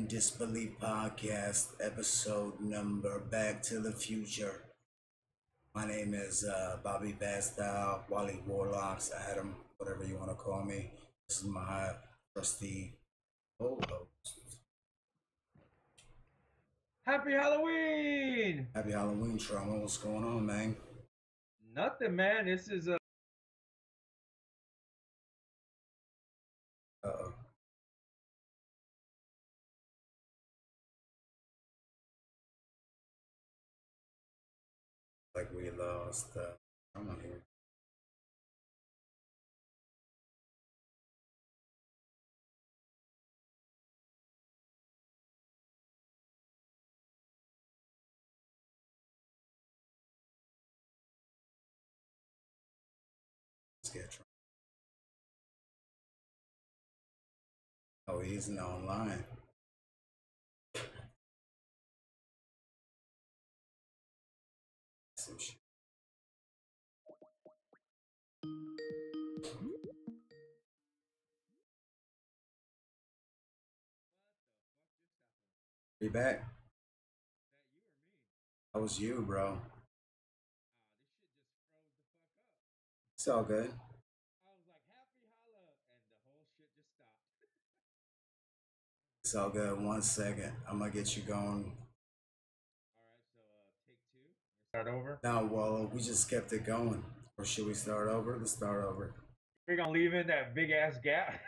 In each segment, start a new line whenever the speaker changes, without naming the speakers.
Suspend Disbelief Podcast, episode number Back to the Future. My name is Bobby Bastyle, Wally Warlocks, Adam, whatever you want to call me. This is my trusty co-host.
Happy Halloween!
Happy Halloween, Trauma. What's going on, man?
Nothing, man. This is a.
Uh-oh. Like we lost Trauma here. Let's get Trauma. Oh, he's not online. Some shit. You back? That was you, bro. It's all good.
I was like, Happy Holla, and the whole shit just stopped.
It's all good. 1 second. I'm gonna get you going.
Alright, so take two. Start over.
No, well, we just kept it going. Or should we start over? Let's start over.
We're gonna leave in that big ass gap.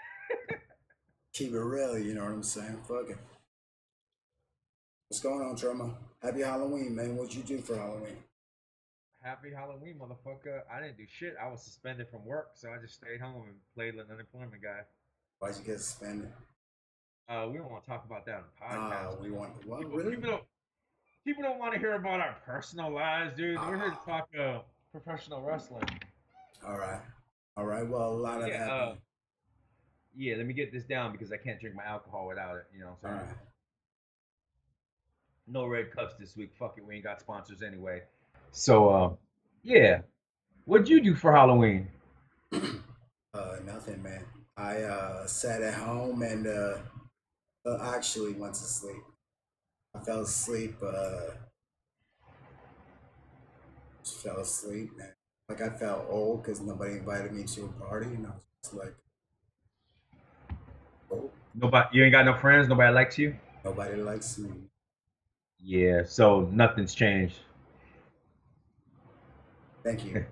Keep it real, you know what I'm saying? Fuck it. What's going on, Trauma? Happy Halloween, man. What'd you do for Halloween?
Happy Halloween, motherfucker. I didn't do shit. I was suspended from work, so I just stayed home and played an unemployment guy.
Why'd you get suspended?
We don't want to talk about that on the podcast.
We want what? Really?
People don't want to hear about our personal lives, dude. We're here to talk professional wrestling.
All right. Well, a lot of that.
Yeah, let me get this down because I can't drink my alcohol without it. You know what I'm saying?
All right.
No red cups this week. Fuck it, we ain't got sponsors anyway. So, yeah. What'd you do for Halloween?
Nothing, man. I sat at home and actually went to sleep. I fell asleep. Just fell asleep, man. Like I felt old because nobody invited me to a party, and I was just like, oh.
Nobody. You ain't got no friends. Nobody likes you.
Nobody likes me.
Yeah. So nothing's changed.
Thank you.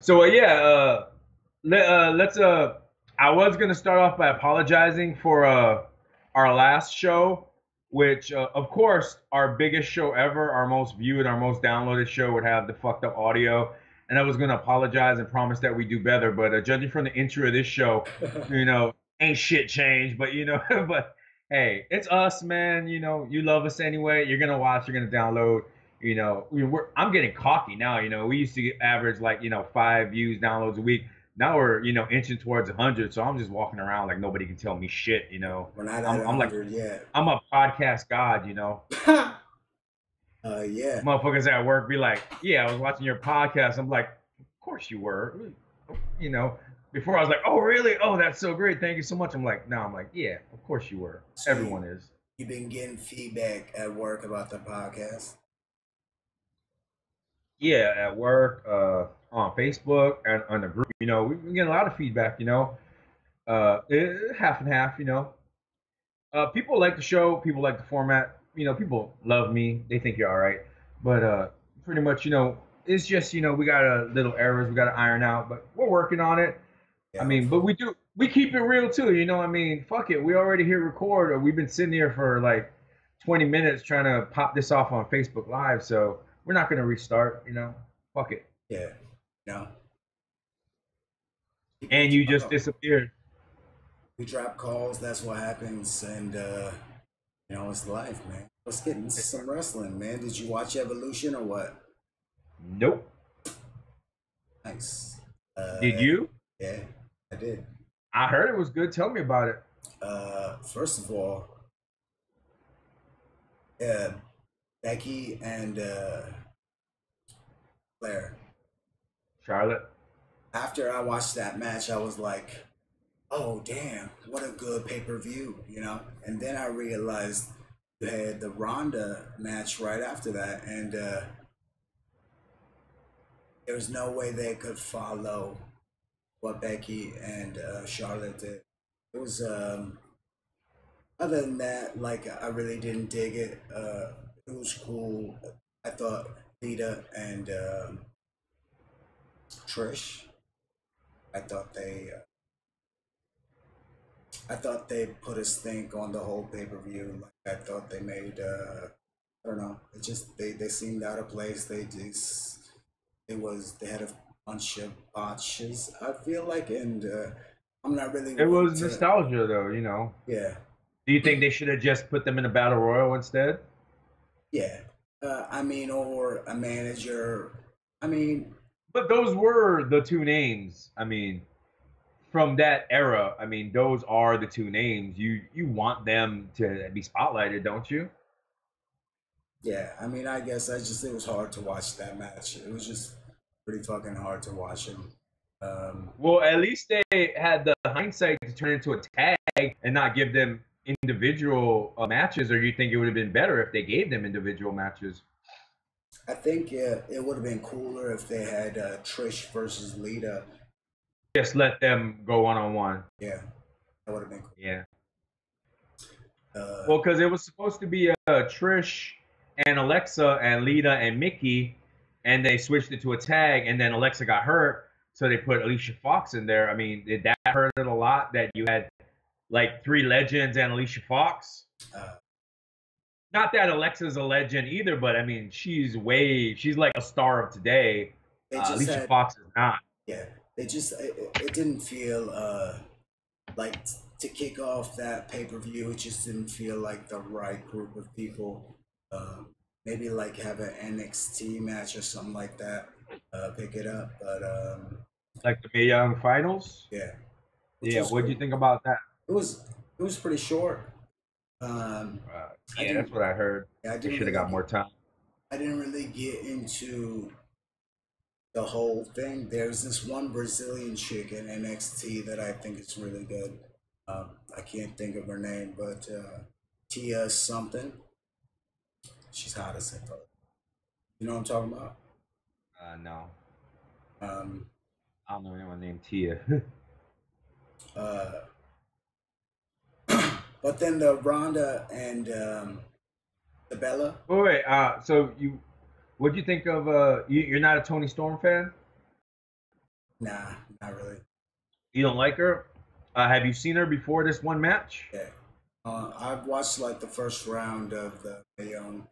So let's I was gonna start off by apologizing for our last show, which of course our biggest show ever, our most viewed, our most downloaded show would have the fucked up audio, and I was gonna apologize and promise that we do better. But judging from the intro of this show, you know, ain't shit changed. But you know, but hey, it's us, man. You know, you love us anyway. You're gonna watch. You're gonna download. You know, I'm getting cocky now. You know, we used to get average like 5 views, downloads a week. Now we're inching towards 100. So I'm just walking around like nobody can tell me shit. You know,
we're not at 100 yet.
I'm a podcast god. You know.
Yeah.
Motherfuckers at work be like, yeah, I was watching your podcast. I'm like, of course you were. You know, before I was like, oh really? Oh, that's so great. Thank you so much. I'm like, yeah, of course you were. So everyone is.
You've been getting feedback at work about the podcast?
Yeah, at work, on Facebook, and on the group. You know, we get a lot of feedback. You know, half and half. You know, people like the show. People like the format. You know, people love me. They think you're all right. But pretty much, it's just we got a little errors we got to iron out. But we're working on it. Yeah, I mean, but we keep it real too. You know, I mean, fuck it. We already hit record, or we've been sitting here for like 20 minutes trying to pop this off on Facebook Live. So. We're not going to restart, fuck it.
Yeah, no.
And you just disappeared.
We drop calls, that's what happens, and, it's life, man. Let's get into some wrestling, man. Did you watch Evolution or what?
Nope.
Nice.
Did you?
Yeah, I did.
I heard it was good. Tell me about it.
First of all, Becky and Claire.
Charlotte.
After I watched that match, I was like, oh damn, what a good pay-per-view, you know. And then I realized you had the Ronda match right after that, and there was no way they could follow what Becky and Charlotte did. It was other than that, like I really didn't dig it. It was cool. I thought Lita and Trish. I thought they. I thought they put a stink on the whole pay per view. Like I thought they made. I don't know. It just they seemed out of place. They had a bunch of botches. I feel like, and I'm not really.
It was nostalgia, though. You know.
Yeah.
Do you think they should have just put them in a battle royal instead?
Yeah. I mean, or a manager. I mean.
But those were the two names. I mean, from that era, I mean, those are the two names. You want them to be spotlighted, don't you?
Yeah, I mean, I guess it was hard to watch that match. It was just pretty fucking hard to watch him.
Well, at least they had the hindsight to turn into a tag and not give them individual matches, or you think it would have been better if they gave them individual matches?
I think it would have been cooler if they had Trish versus Lita.
Just let them go one-on-one.
Yeah, that would have been cool.
Yeah. Well, because it was supposed to be Trish and Alexa and Lita and Mickey, and they switched it to a tag, and then Alexa got hurt, so they put Alicia Fox in there. I mean, did that hurt it a lot that you had like three legends and Alicia Fox? Not that Alexa's a legend either, but I mean, she's like a star of today. Alicia Fox is not.
Yeah, it didn't feel like to kick off that pay-per-view. It just didn't feel like the right group of people. Maybe like have an NXT match or something like that. Pick it up, but
like the Mae Young finals.
Yeah.
Yeah. What do you think about that?
It was pretty short.
Yeah, that's what I heard. Yeah, they should have got more time.
I didn't really get into the whole thing. There's this one Brazilian chick in NXT that I think is really good. I can't think of her name, but Tia something. She's hot as hell. You know what I'm talking about?
No. I don't know anyone named Tia.
But then the Ronda and the Bella.
Wait. So what do you think of? You're not a Toni Storm fan?
Nah, not really.
You don't like her? Have you seen her before this one match?
Yeah. I've watched like the first round of the Young.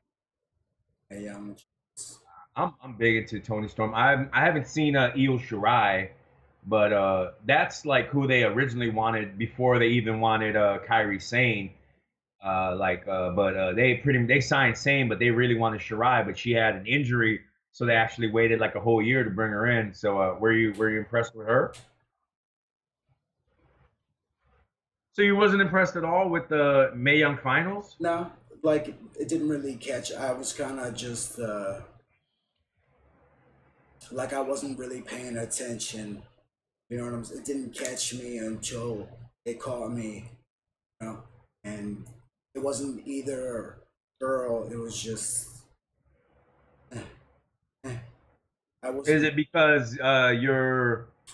I'm big into Toni Storm. I haven't seen Io Shirai, but that's like who they originally wanted before they even wanted Kairi Sane. But they signed Sane, but they really wanted Shirai, but she had an injury, so they actually waited like a whole year to bring her in. So were you impressed with her? So you wasn't impressed at all with the Mae Young finals?
No, like it didn't really catch. I was kind of just like I wasn't really paying attention. You know what I'm saying? It didn't catch me until it caught me. You know, and it wasn't either girl. It was just.
Is it because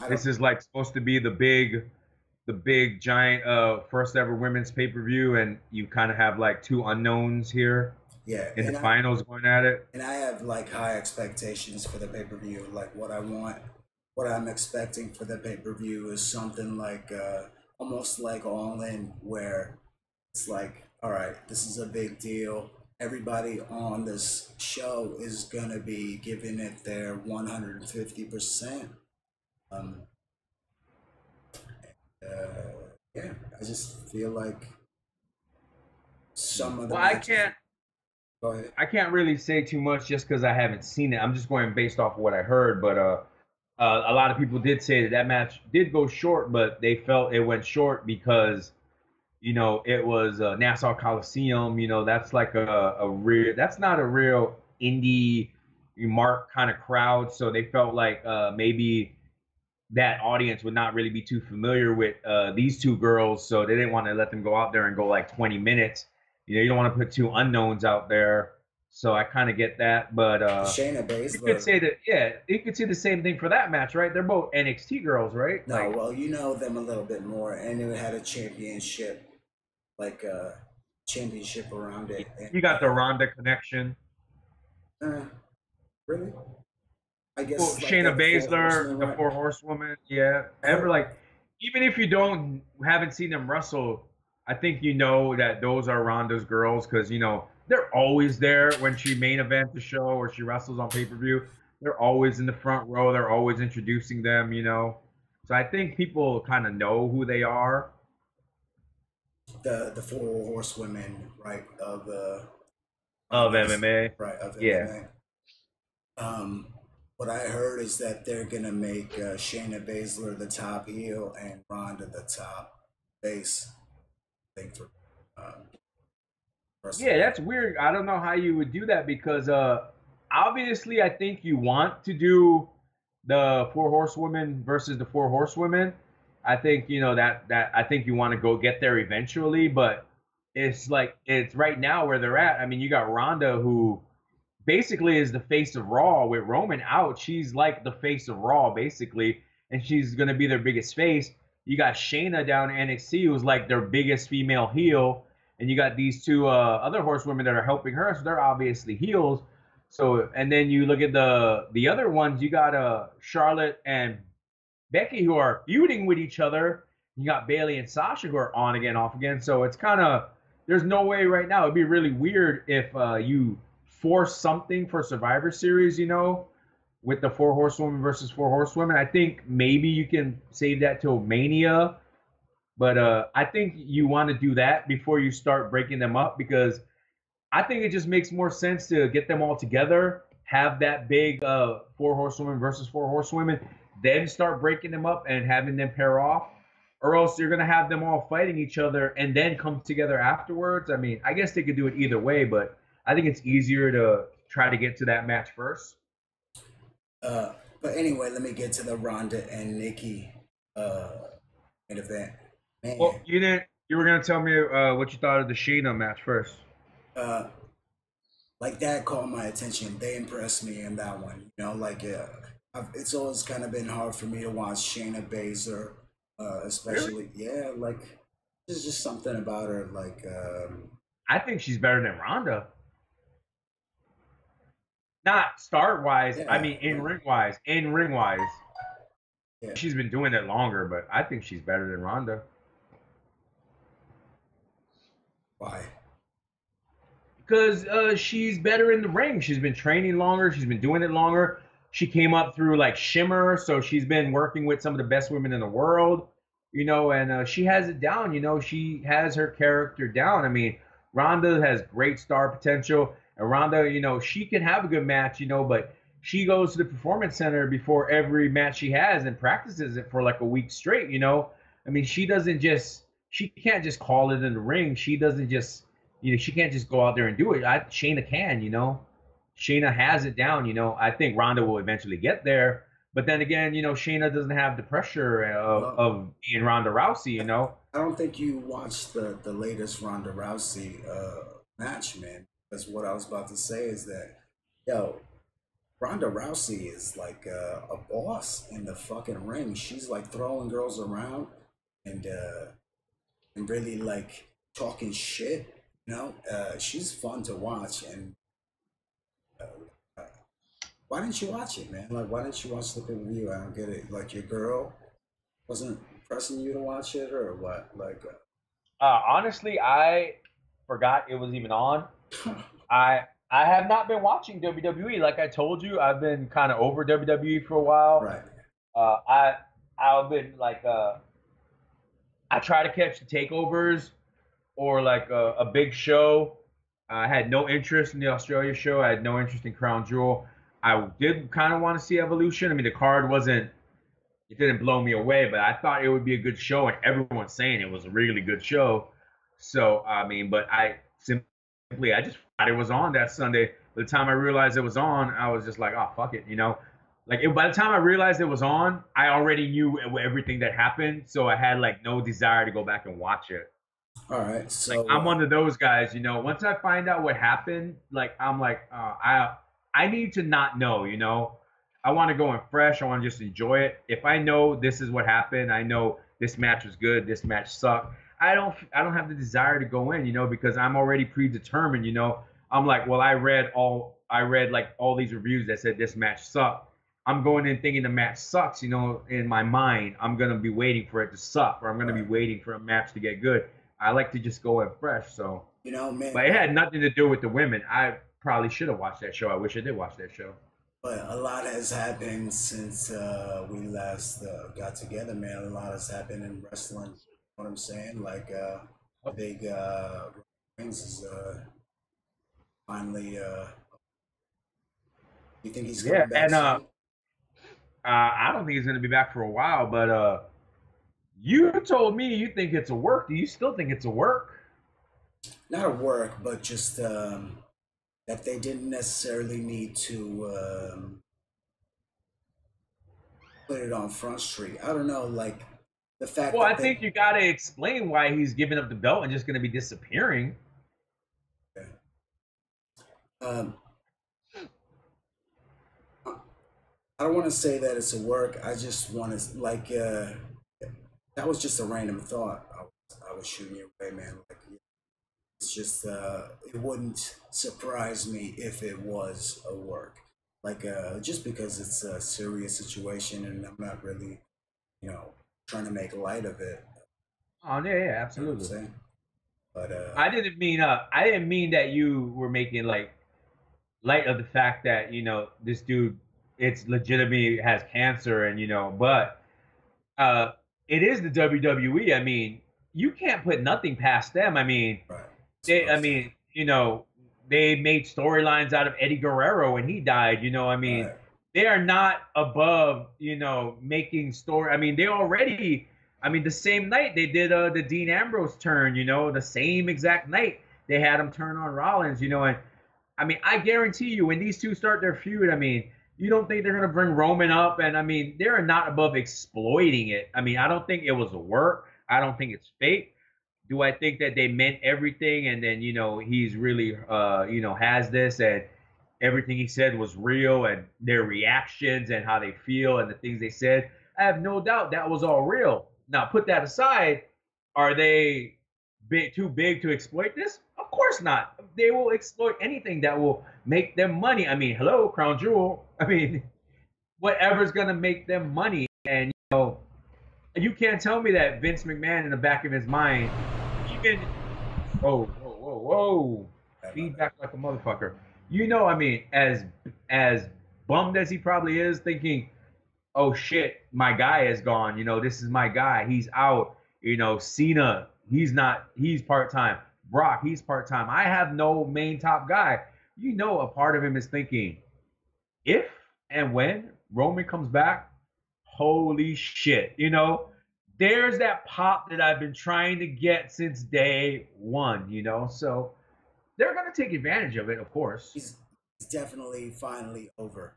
this is like supposed to be the big giant first ever women's pay-per-view, and you kind of have like two unknowns here?
Yeah,
in the finals going at it.
And I have like high expectations for the pay-per-view. Like what I'm expecting for the pay-per-view is something like almost like All In, where it's like, all right, this is a big deal. Everybody on this show is gonna be giving it their 150%. Yeah, I just feel like some of the matches.
I can't really say too much just because I haven't seen it. I'm just going based off of what I heard, but a lot of people did say that match did go short, but they felt it went short because, you know, it was Nassau Coliseum. You know, that's like that's not a real indie mark kind of crowd. So they felt like maybe that audience would not really be too familiar with these two girls, so they didn't want to let them go out there and go like 20 minutes. You know, you don't want to put two unknowns out there. So I kind of get that, but
Shayna
you could
Baszler.
say that, yeah, you could say the same thing for that match, right? They're both NXT girls, right?
No,
Like,
well, you know them a little bit more, and it had a championship, like championship around it.
you got the Ronda connection.
Really? I
Well,
guess like
Shayna
the Four
Baszler,
Horsemen,
the
right?
Four Horsewomen, yeah. Ever
Oh,
like, even if you haven't seen them wrestle, I think you know that those are Ronda's girls because you know they're always there when she main events the show or she wrestles on pay-per-view. They're always in the front row. They're always introducing them, you know. So I think people kind of know who they are.
the Four Horsewomen, right? I
Of
guess,
MMA.
right, of
Yeah.
MMA. What I heard is that they're gonna make Shayna Baszler the top heel and Ronda the top base. I think for
Yeah,
WrestleMania.
that's weird. I don't know how you would do that because obviously I think you want to do the Four Horsewomen versus the Four Horsewomen. I think you know that I think you want to go get there eventually, but it's like it's right now where they're at. I mean, you got Ronda who basically is the face of Raw with Roman out. She's like the face of Raw basically, and she's gonna be their biggest face. You got Shayna down in NXT who's like their biggest female heel, and you got these two other horsewomen that are helping her, so they're obviously heels. So and then you look at the other ones, you got Charlotte and Becky who are feuding with each other. You got Bailey and Sasha who are on again, off again. So it's kind of there's no way right now. It'd be really weird if you force something for Survivor Series, you know, with the Four Horsewomen versus Four Horsewomen. I think maybe you can save that till Mania, but I think you want to do that before you start breaking them up because I think it just makes more sense to get them all together, have that big Four Horsewomen versus Four Horsewomen, then start breaking them up and having them pair off. Or else you're gonna have them all fighting each other and then come together afterwards. I mean, I guess they could do it either way, but I think it's easier to try to get to that match first.
Uh, but anyway, let me get to the Ronda and Nikki uh main event.
Well,
Man,
you didn't. You were gonna tell me what you thought of the Sheena match first.
uh, like that caught my attention. They impressed me in that one. You know, like it's always kind of been hard for me to watch Shayna Baszler,
Really?
especially like there's just something about her. Like
I think she's better than Ronda. Not start wise. I
yeah,
mean, in
like
ring wise. In ring wise,
yeah.
she's been doing it longer, but I think she's better than Ronda
Why?
because she's better in the ring. She's been training longer. She's been doing it longer. She came up through like Shimmer, so she's been working with some of the best women in the world, you know, and she has it down. You know, she has her character down. I mean, Ronda has great star potential, and Ronda, you know, she can have a good match, you know, but she goes to the performance center before every match she has and practices it for like a week straight. You know, I mean, she can't just call it in the ring. She doesn't just she can't just go out there and do it. Shayna can, you know. Shayna has it down, you know. I think Ronda will eventually get there, but then again, you know, Shayna doesn't have the pressure
Well,
of being Ronda Rousey, you know.
I don't think you watched the latest Ronda Rousey match, man. Because what I was about to say is that, yo, Ronda Rousey is like a boss in the fucking ring. She's like throwing girls around and really like talking shit. You know, she's fun to watch. And uh, why didn't you watch it, man? Like, why didn't you watch the pay per view? I don't get it. Like, your girl wasn't pressing you to watch it, or what? Like,
Honestly, I forgot it was even on. I have not been watching WWE. Like I told you, I've been kind of over WWE for a while.
right.
Uh, I I've been like I try to catch the takeovers or like a big show. I had no interest in the Australia show. I had no interest in Crown Jewel. I did kind of want to see Evolution. I mean, the card wasn't, it didn't blow me away, but I thought it would be a good show, and everyone's saying it was a really good show. So, I mean, but I I just thought it was on that Sunday. By the time I realized it was on, I was just like, oh, fuck it, you know? Like by the time I realized it was on, I already knew everything that happened, so I had like no desire to go back and watch it.
All right,
Like
so
I'm one of those guys, you know. Once I find out what happened, like I'm like, I need to not know, you know. I want to go in fresh. I want to just enjoy it. If I know this is what happened, I know this match was good. This match sucked. I don't have the desire to go in, you know, because I'm already predetermined, you know. I'm like, well, I read like all these reviews that said this match sucked. I'm going in thinking the match sucks, you know. In my mind, I'm gonna be waiting for it to suck, or I'm gonna be waiting for a match to get good. I like to just go in fresh. So,
you know, man,
but it had nothing to do with the women. I probably should have watched that show. I wish I did watch that show.
but a lot has happened since we last got together, man. A lot has happened in wrestling. You know what I'm saying? Like the big Reigns is finally. You think he's
Yeah,
coming back
and
soon?
I don't think he's gonna be back for a while. But you told me you think it's a work. Do you still think it's a work?
Not at work, but just that they didn't necessarily need to put it on Front Street. I don't know, like the fact
Well, I
that they.
think you gotta explain why he's giving up the belt and just gonna be disappearing.
Um, I don't want to say that it's a work. I just want to like that was just a random thought. I was shooting your way, man. Like it's just it wouldn't surprise me if it was a work. Like just because it's a serious situation and I'm not really, you know, trying to make light of it.
Oh yeah, yeah,
You know what I'm
absolutely.
saying? But
I didn't mean that you were making like light of the fact that you know this dude, it's legitimately has cancer, and you know, but uh, it is the WWE. I mean, you can't put nothing past them. I mean,
right. That's what I'm saying.
you know, they made storylines out of Eddie Guerrero when he died. You know, I mean,
Right.
they are not above, you know, making story. I mean, they already. I mean, the same night they did the Dean Ambrose turn. You know, the same exact night they had him turn on Rollins. You know, and I mean, I guarantee you, when these two start their feud, I mean, you don't think they're gonna bring Roman up, and I mean, they're not above exploiting it. I mean, I don't think it was a work. I don't think it's fake. Do I think that they meant everything, and then you know he's really you know has this, and everything he said was real, and their reactions and how they feel and the things they said? I have no doubt that was all real. Now, put that aside. Are they too big to exploit this? Of course not. They will exploit anything that will make them money. I mean, hello, Crown Jewel. I mean, whatever's gonna make them money. And you know, you can't tell me that Vince McMahon in the back of his mind, even whoa, feedback like a motherfucker. You know, I mean, as bummed as he probably is, thinking, oh shit, my guy is gone. You know, this is my guy. He's out. You know, Cena, he's part time. Brock, he's part time. I have no main top guy. You know, a part of him is thinking, if and when Roman comes back, holy shit. You know, there's that pop that I've been trying to get since day one, you know? So they're going to take advantage of it, of course.
He's definitely finally over,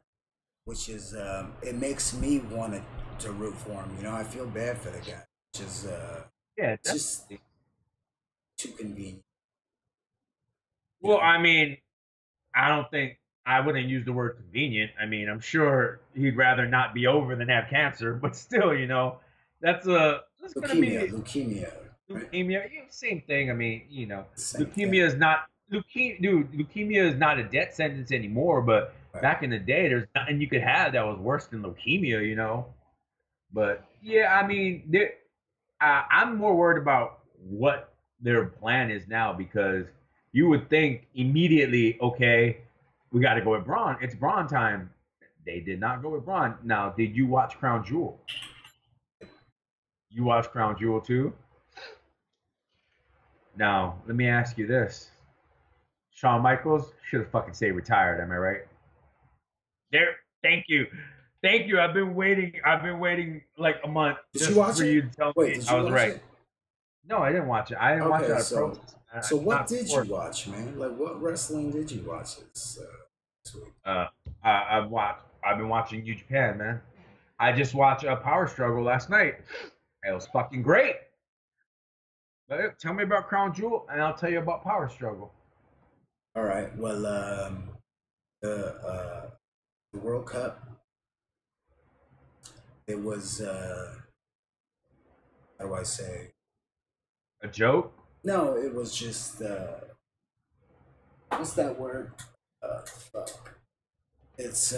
which is it makes me want to root for him. You know, I feel bad for the guy, which is
Yeah,
just too convenient.
well, I mean, I wouldn't use the word convenient. I mean, I'm sure he'd rather not be over than have cancer, but still, you know, that's going to be
Leukemia, right?
leukemia. Yeah, same thing. I mean, you know,
Same
leukemia
thing.
is not leukemia is not a death sentence anymore. But
Right.
back in the day, there's nothing you could have that was worse than leukemia, you know. But yeah, I mean, I'm more worried about what their plan is now, because you would think immediately, okay, we got to go with Braun. It's Braun time. They did not go with Braun. Now, did you watch Crown Jewel? You watched Crown Jewel too? Now, let me ask you this. Shawn Michaels should have fucking stayed retired, am I right? There, thank you. Thank you. I've been waiting like a month
Did
just
you watch
for
it?
you to tell
Wait,
me
did
I
you
was
watch
right.
it?
No, I didn't watch it. I didn't watch it
Okay,
out of
so
protest.
so what
Not
did
for,
you watch, man? Like what wrestling did you watch this week?
I watched. I've been watching New Japan, man. I just watched a Power Struggle last night. It was fucking great. But tell me about Crown Jewel, and I'll tell you about Power Struggle.
All right. Well, the World Cup. It was how do I say?
A joke?
No, it was just what's that word? Fuck. It's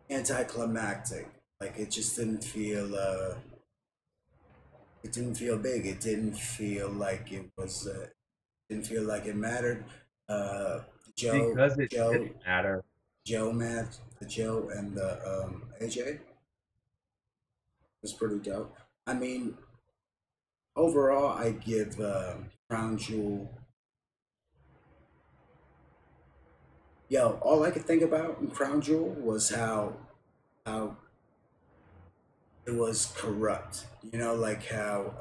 anticlimactic. Like it just didn't feel. It didn't feel big. It didn't feel like it was. Didn't feel like it mattered.
Because it didn't matter.
Joe match, the Joe and the AJ was pretty dope. I mean, overall, I give Crown Jewel. Yo, all I could think about in Crown Jewel was how it was corrupt. You know, like how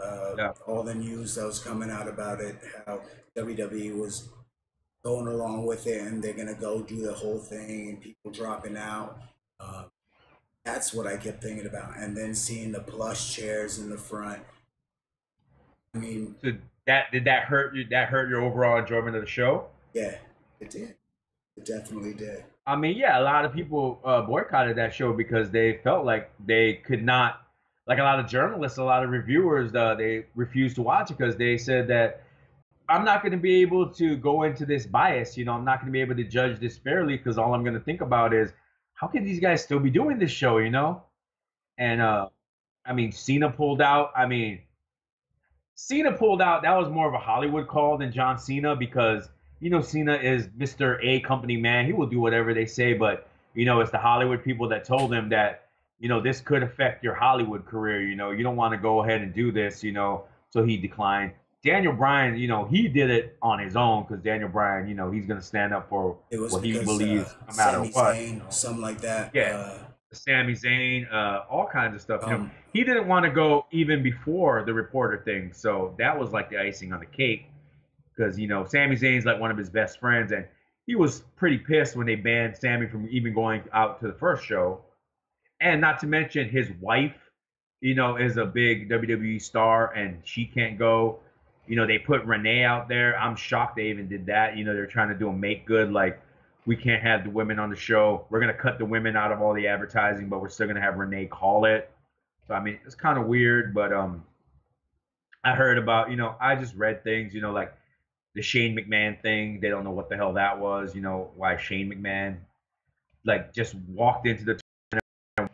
all the news that was coming out about it, how WWE was going along with it, and they're gonna go do the whole thing, and people dropping out. That's what I kept thinking about, and then seeing the plush chairs in the front. I mean,
so did that hurt you? That hurt your overall enjoyment of the show?
Yeah, it did. It definitely did.
I mean, yeah, a lot of people boycotted that show because they felt like they could not. Like a lot of journalists, a lot of reviewers, they refused to watch it because they said that I'm not going to be able to go into this bias. You know, I'm not going to be able to judge this fairly because all I'm going to think about is how can these guys still be doing this show, you know? And I mean, Cena pulled out. I mean, Cena pulled out. That was more of a Hollywood call than John Cena because, you know, Cena is Mr. A company man. He will do whatever they say. But, you know, it's the Hollywood people that told him that, you know, this could affect your Hollywood career. You know, you don't want to go ahead and do this, you know. So he declined. Daniel Bryan, you know, he did it on his own because Daniel Bryan, you know, he's going to stand up for what he believes no matter
Sami
what.
Zayn,
You know?
Something like that.
Yeah. Sami Zayn, all kinds of stuff. You know, he didn't want to go even before the reporter thing. So that was like the icing on the cake because, you know, Sami Zayn's like one of his best friends. And he was pretty pissed when they banned Sami from even going out to the first show. And not to mention his wife, you know, is a big WWE star and she can't go. You know, they put Renee out there. I'm shocked they even did that. You know, they're trying to do a make good, like, we can't have the women on the show. We're going to cut the women out of all the advertising, but we're still going to have Renee call it. So, I mean, it's kind of weird, but I heard about, you know, I just read things, you know, like the Shane McMahon thing. They don't know what the hell that was, you know, why Shane McMahon, like, just walked into the tournament.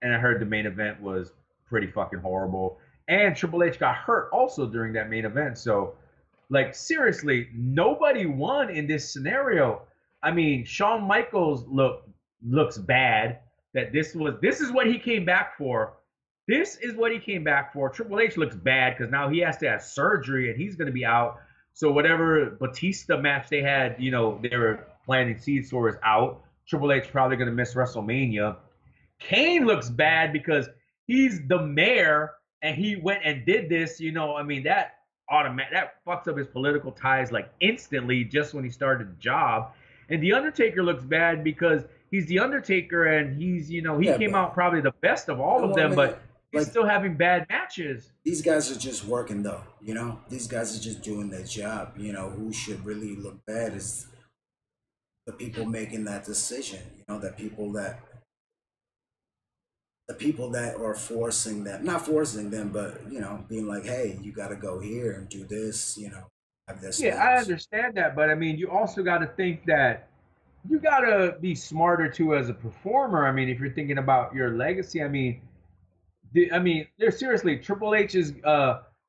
And I heard the main event was pretty fucking horrible. And Triple H got hurt also during that main event. So, like, seriously, nobody won in this scenario. I mean, Shawn Michaels looks bad. That this is what he came back for. This is what he came back for. Triple H looks bad because now he has to have surgery and he's going to be out. So whatever Batista match they had, you know, they were planting seeds for is out. Triple H probably going to miss WrestleMania. Kane looks bad because he's the mayor and he went and did this, you know. I mean, that fucks up his political ties like instantly just when he started the job. And The Undertaker looks bad because he's The Undertaker and he's, you know, he came out probably the best of all of them, but he's still having bad matches.
These guys are just working though, you know. These guys are just doing their job. You know, who should really look bad is the people making that decision. You know, the people that are forcing them, not forcing them, but, you know, being like, hey, you got to go here and do this, you know, have this.
Yeah, I understand that. But I mean, you also got to think that you got to be smarter too as a performer. I mean, if you're thinking about your legacy, I mean, there's seriously, Triple H is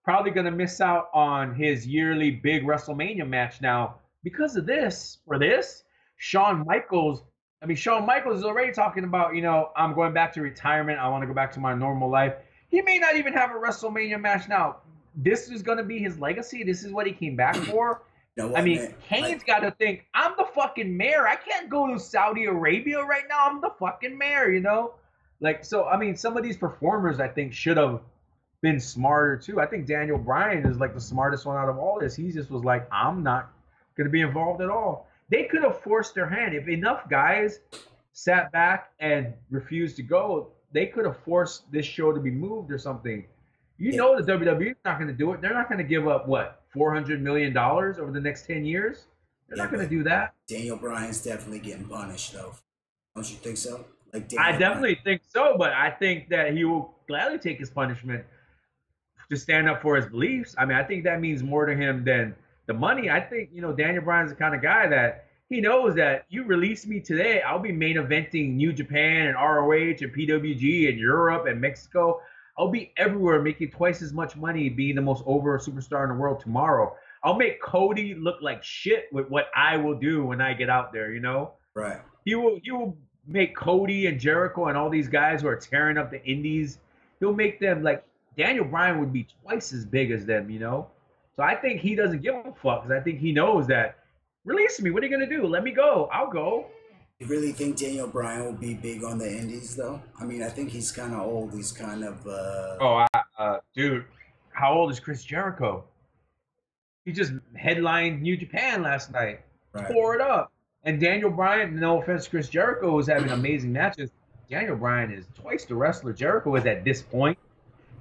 probably going to miss out on his yearly big WrestleMania match now because of this. For this, Shawn Michaels is already talking about, you know, I'm going back to retirement. I want to go back to my normal life. He may not even have a WrestleMania match now. This is going to be his legacy. This is what he came back for.
You know what,
I mean, Kane's got to think, I'm the fucking mayor. I can't go to Saudi Arabia right now. I'm the fucking mayor, you know? Like, so, I mean, some of these performers, I think, should have been smarter, too. I think Daniel Bryan is, like, the smartest one out of all this. He just was like, I'm not going to be involved at all. they could have forced their hand. If enough guys sat back and refused to go, they could have forced this show to be moved or something. You know the WWE is not going to do it. They're not going to give up, what, $400 million over the next 10 years? They're not going to do that.
Daniel Bryan's definitely getting punished, though. Don't you think so? Like
I definitely think so, but I think that he will gladly take his punishment to stand up for his beliefs. I mean, I think that means more to him than the money. I think, you know, Daniel Bryan's the kind of guy that he knows that you release me today, I'll be main eventing New Japan and ROH and PWG and Europe and Mexico. I'll be everywhere making twice as much money being the most over superstar in the world tomorrow. I'll make Cody look like shit with what I will do when I get out there, you know?
Right.
He will make Cody and Jericho and all these guys who are tearing up the indies, he'll make them like Daniel Bryan would be twice as big as them, you know? So I think he doesn't give a fuck because I think he knows that, release me, what are you going to do? Let me go. I'll go.
You really think Daniel Bryan will be big on the indies, though? I mean, I think he's kind of old. He's kind of...
Dude, how old is Chris Jericho? He just headlined New Japan last night. Right. Tore it up. And Daniel Bryan, no offense, Chris Jericho was having amazing matches. Daniel Bryan is twice the wrestler Jericho is at this point.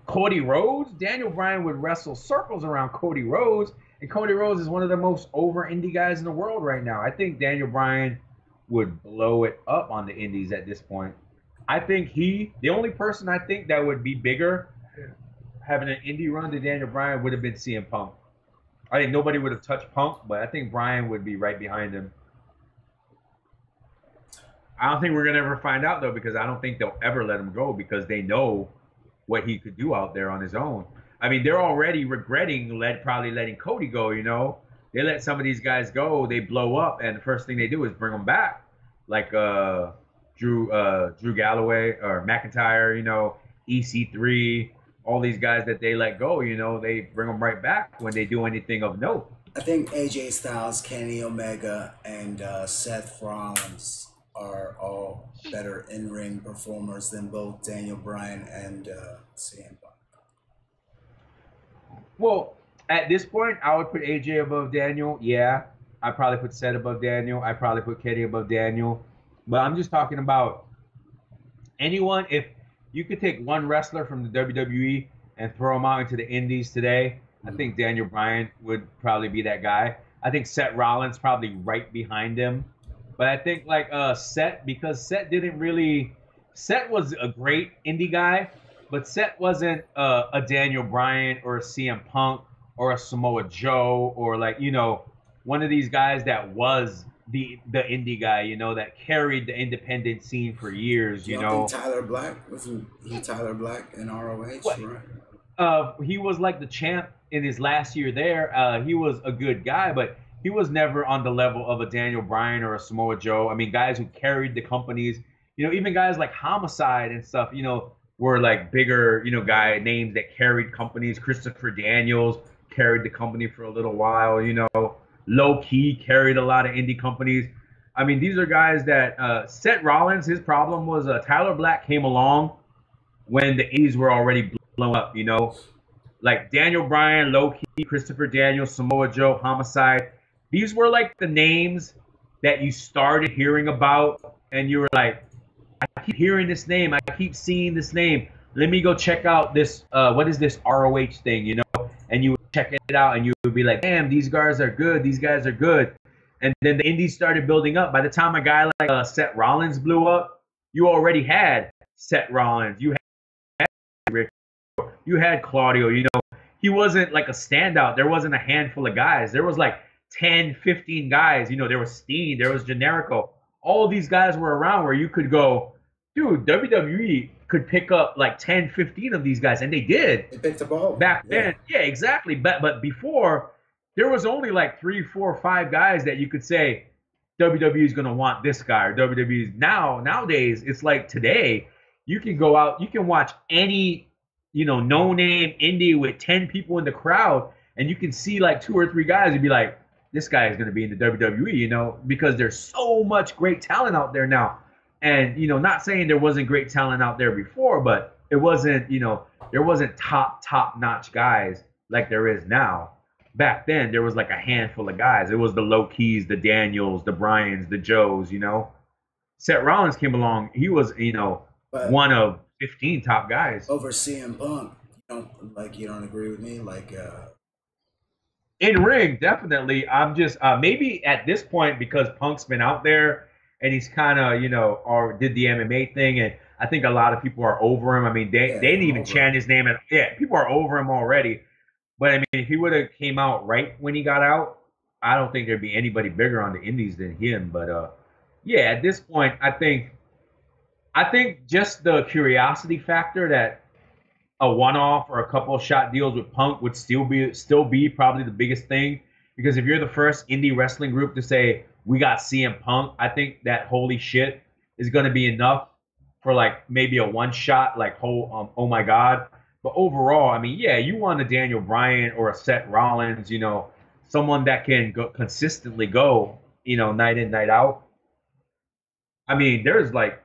Cody Rhodes, Daniel Bryan would wrestle circles around Cody Rhodes, and Cody Rhodes is one of the most over indie guys in the world right now. I think Daniel Bryan would blow it up on the indies at this point. I think the only person I think that would be bigger having an indie run to Daniel Bryan would have been CM Punk. I think nobody would have touched Punk, but I think Bryan would be right behind him. I don't think we're going to ever find out, though, because I don't think they'll ever let him go because they know what he could do out there on his own. I mean, they're already regretting probably letting Cody go, you know? They let some of these guys go, they blow up, and the first thing they do is bring them back. Like Drew Galloway or McIntyre, you know, EC3, all these guys that they let go, you know, they bring them right back when they do anything of note.
I think AJ Styles, Kenny Omega, and Seth Rollins are all better in-ring performers than both Daniel Bryan and CM Punk.
Well, at this point, I would put AJ above Daniel. Yeah, I'd probably put Seth above Daniel. I'd probably put Kenny above Daniel. But I'm just talking about anyone. If you could take one wrestler from the WWE and throw him out into the indies today, I think Daniel Bryan would probably be that guy. I think Seth Rollins probably right behind him. But I think like Seth, because Seth was a great indie guy, but Seth wasn't a Daniel Bryan or a CM Punk or a Samoa Joe or like, you know, one of these guys that was the indie guy, you know, that carried the independent scene for years, you know.
Think Tyler Black? Wasn't he Tyler Black in ROH?
Right? He was like the champ in his last year there. He was a good guy, but he was never on the level of a Daniel Bryan or a Samoa Joe. I mean, guys who carried the companies, you know, even guys like Homicide and stuff, you know, were like bigger, you know, names that carried companies. Christopher Daniels carried the company for a little while, you know. Low Key carried a lot of indie companies. I mean, these are guys that Seth Rollins, his problem was Tyler Black came along when the indies were already blown up, you know. Like Daniel Bryan, Low Key, Christopher Daniels, Samoa Joe, Homicide. These were like the names that you started hearing about and you were like, I keep hearing this name. I keep seeing this name. Let me go check out this, what is this ROH thing, you know? And you would check it out and you would be like, damn, these guys are good. These guys are good. And then the indies started building up. By the time a guy like Seth Rollins blew up, you already had Seth Rollins. You had Rick. You had Claudio, you know. He wasn't like a standout. There wasn't a handful of guys. There was like 10, 15 guys. You know, there was Steen, there was Generico. All these guys were around where you could go, dude, WWE could pick up like 10, 15 of these guys. And they did.
They picked the ball.
Back then. Yeah, exactly. But before, there was only like 3, 4, 5 guys that you could say, WWE is going to want this guy. Or WWE's nowadays, it's like today, you can go out, you can watch any, you know, no-name indie with 10 people in the crowd, and you can see like 2 or 3 guys and be like, this guy is going to be in the WWE, you know, because there's so much great talent out there now. And, you know, not saying there wasn't great talent out there before, but it wasn't, you know, there wasn't top-notch guys like there is now. back then there was like a handful of guys. It was the Low Keys, the Daniels, the Bryans, the Joes, you know. Seth Rollins came along. He was, you know,
But
one of 15 top guys.
over CM Punk, you don't agree with me?
In ring, definitely. I'm just maybe at this point because Punk's been out there and he's kind of, you know, or did the MMA thing, and I think a lot of people are over him. I mean, they didn't even chant his name. People are over him already. But I mean, if he would have came out right when he got out, I don't think there'd be anybody bigger on the indies than him. But yeah, at this point, I think just the curiosity factor that a one-off or a couple of shot deals with Punk would still be probably the biggest thing, because if you're the first indie wrestling group to say we got CM Punk, I think that holy shit is going to be enough for like maybe a one shot like oh my god. But overall, I mean, yeah, you want a Daniel Bryan or a Seth Rollins, you know, someone that can consistently go, you know, night in night out. I mean, there's like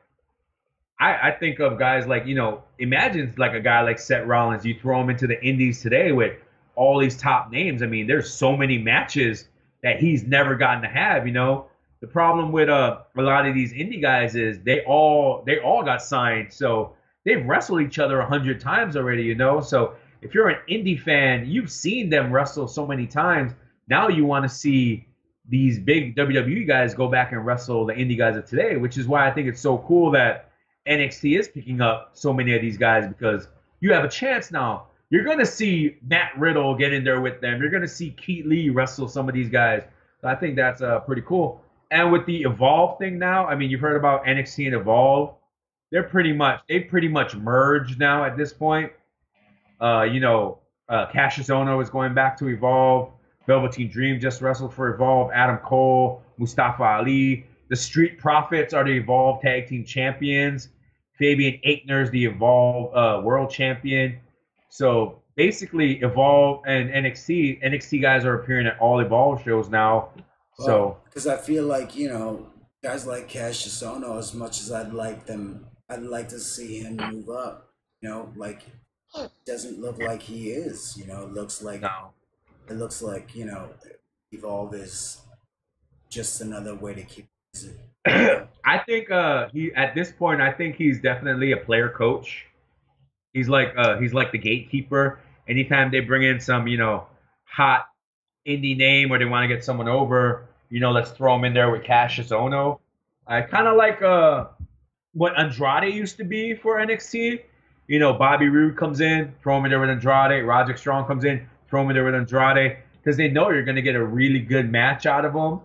I think of guys like, you know, imagine like a guy like Seth Rollins, you throw him into the indies today with all these top names. I mean, there's so many matches that he's never gotten to have, you know. The problem with a lot of these indie guys is they all got signed. So they've wrestled each other 100 times already, you know. So if you're an indie fan, you've seen them wrestle so many times. Now you want to see these big WWE guys go back and wrestle the indie guys of today, which is why I think it's so cool that NXT is picking up so many of these guys, because you have a chance now. You're going to see Matt Riddle get in there with them. You're going to see Keith Lee wrestle some of these guys. So I think that's pretty cool. And with the Evolve thing now, I mean, you've heard about NXT and Evolve. They've pretty much merged now at this point. Cassius Ohno is going back to Evolve. Velveteen Dream just wrestled for Evolve. Adam Cole, Mustafa Ali. The Street Profits are the Evolve Tag Team Champions. Fabian Aichner's the Evolve World Champion. So basically, Evolve and NXT guys are appearing at all Evolve shows now. So
because I feel like, you know, guys like Cassius Ohno, as much as I'd like to see him move up. You know, like, it doesn't look like he is. You know, it looks like you know, Evolve is just another way to keep busy.
I think he at this point, I think he's definitely a player coach. He's like the gatekeeper. Anytime they bring in some, you know, hot indie name or they want to get someone over, you know, let's throw him in there with Cassius Ohno. I kind of like what Andrade used to be for NXT. You know, Bobby Roode comes in, throw him in there with Andrade. Roderick Strong comes in, throw him in there with Andrade, because they know you're going to get a really good match out of him.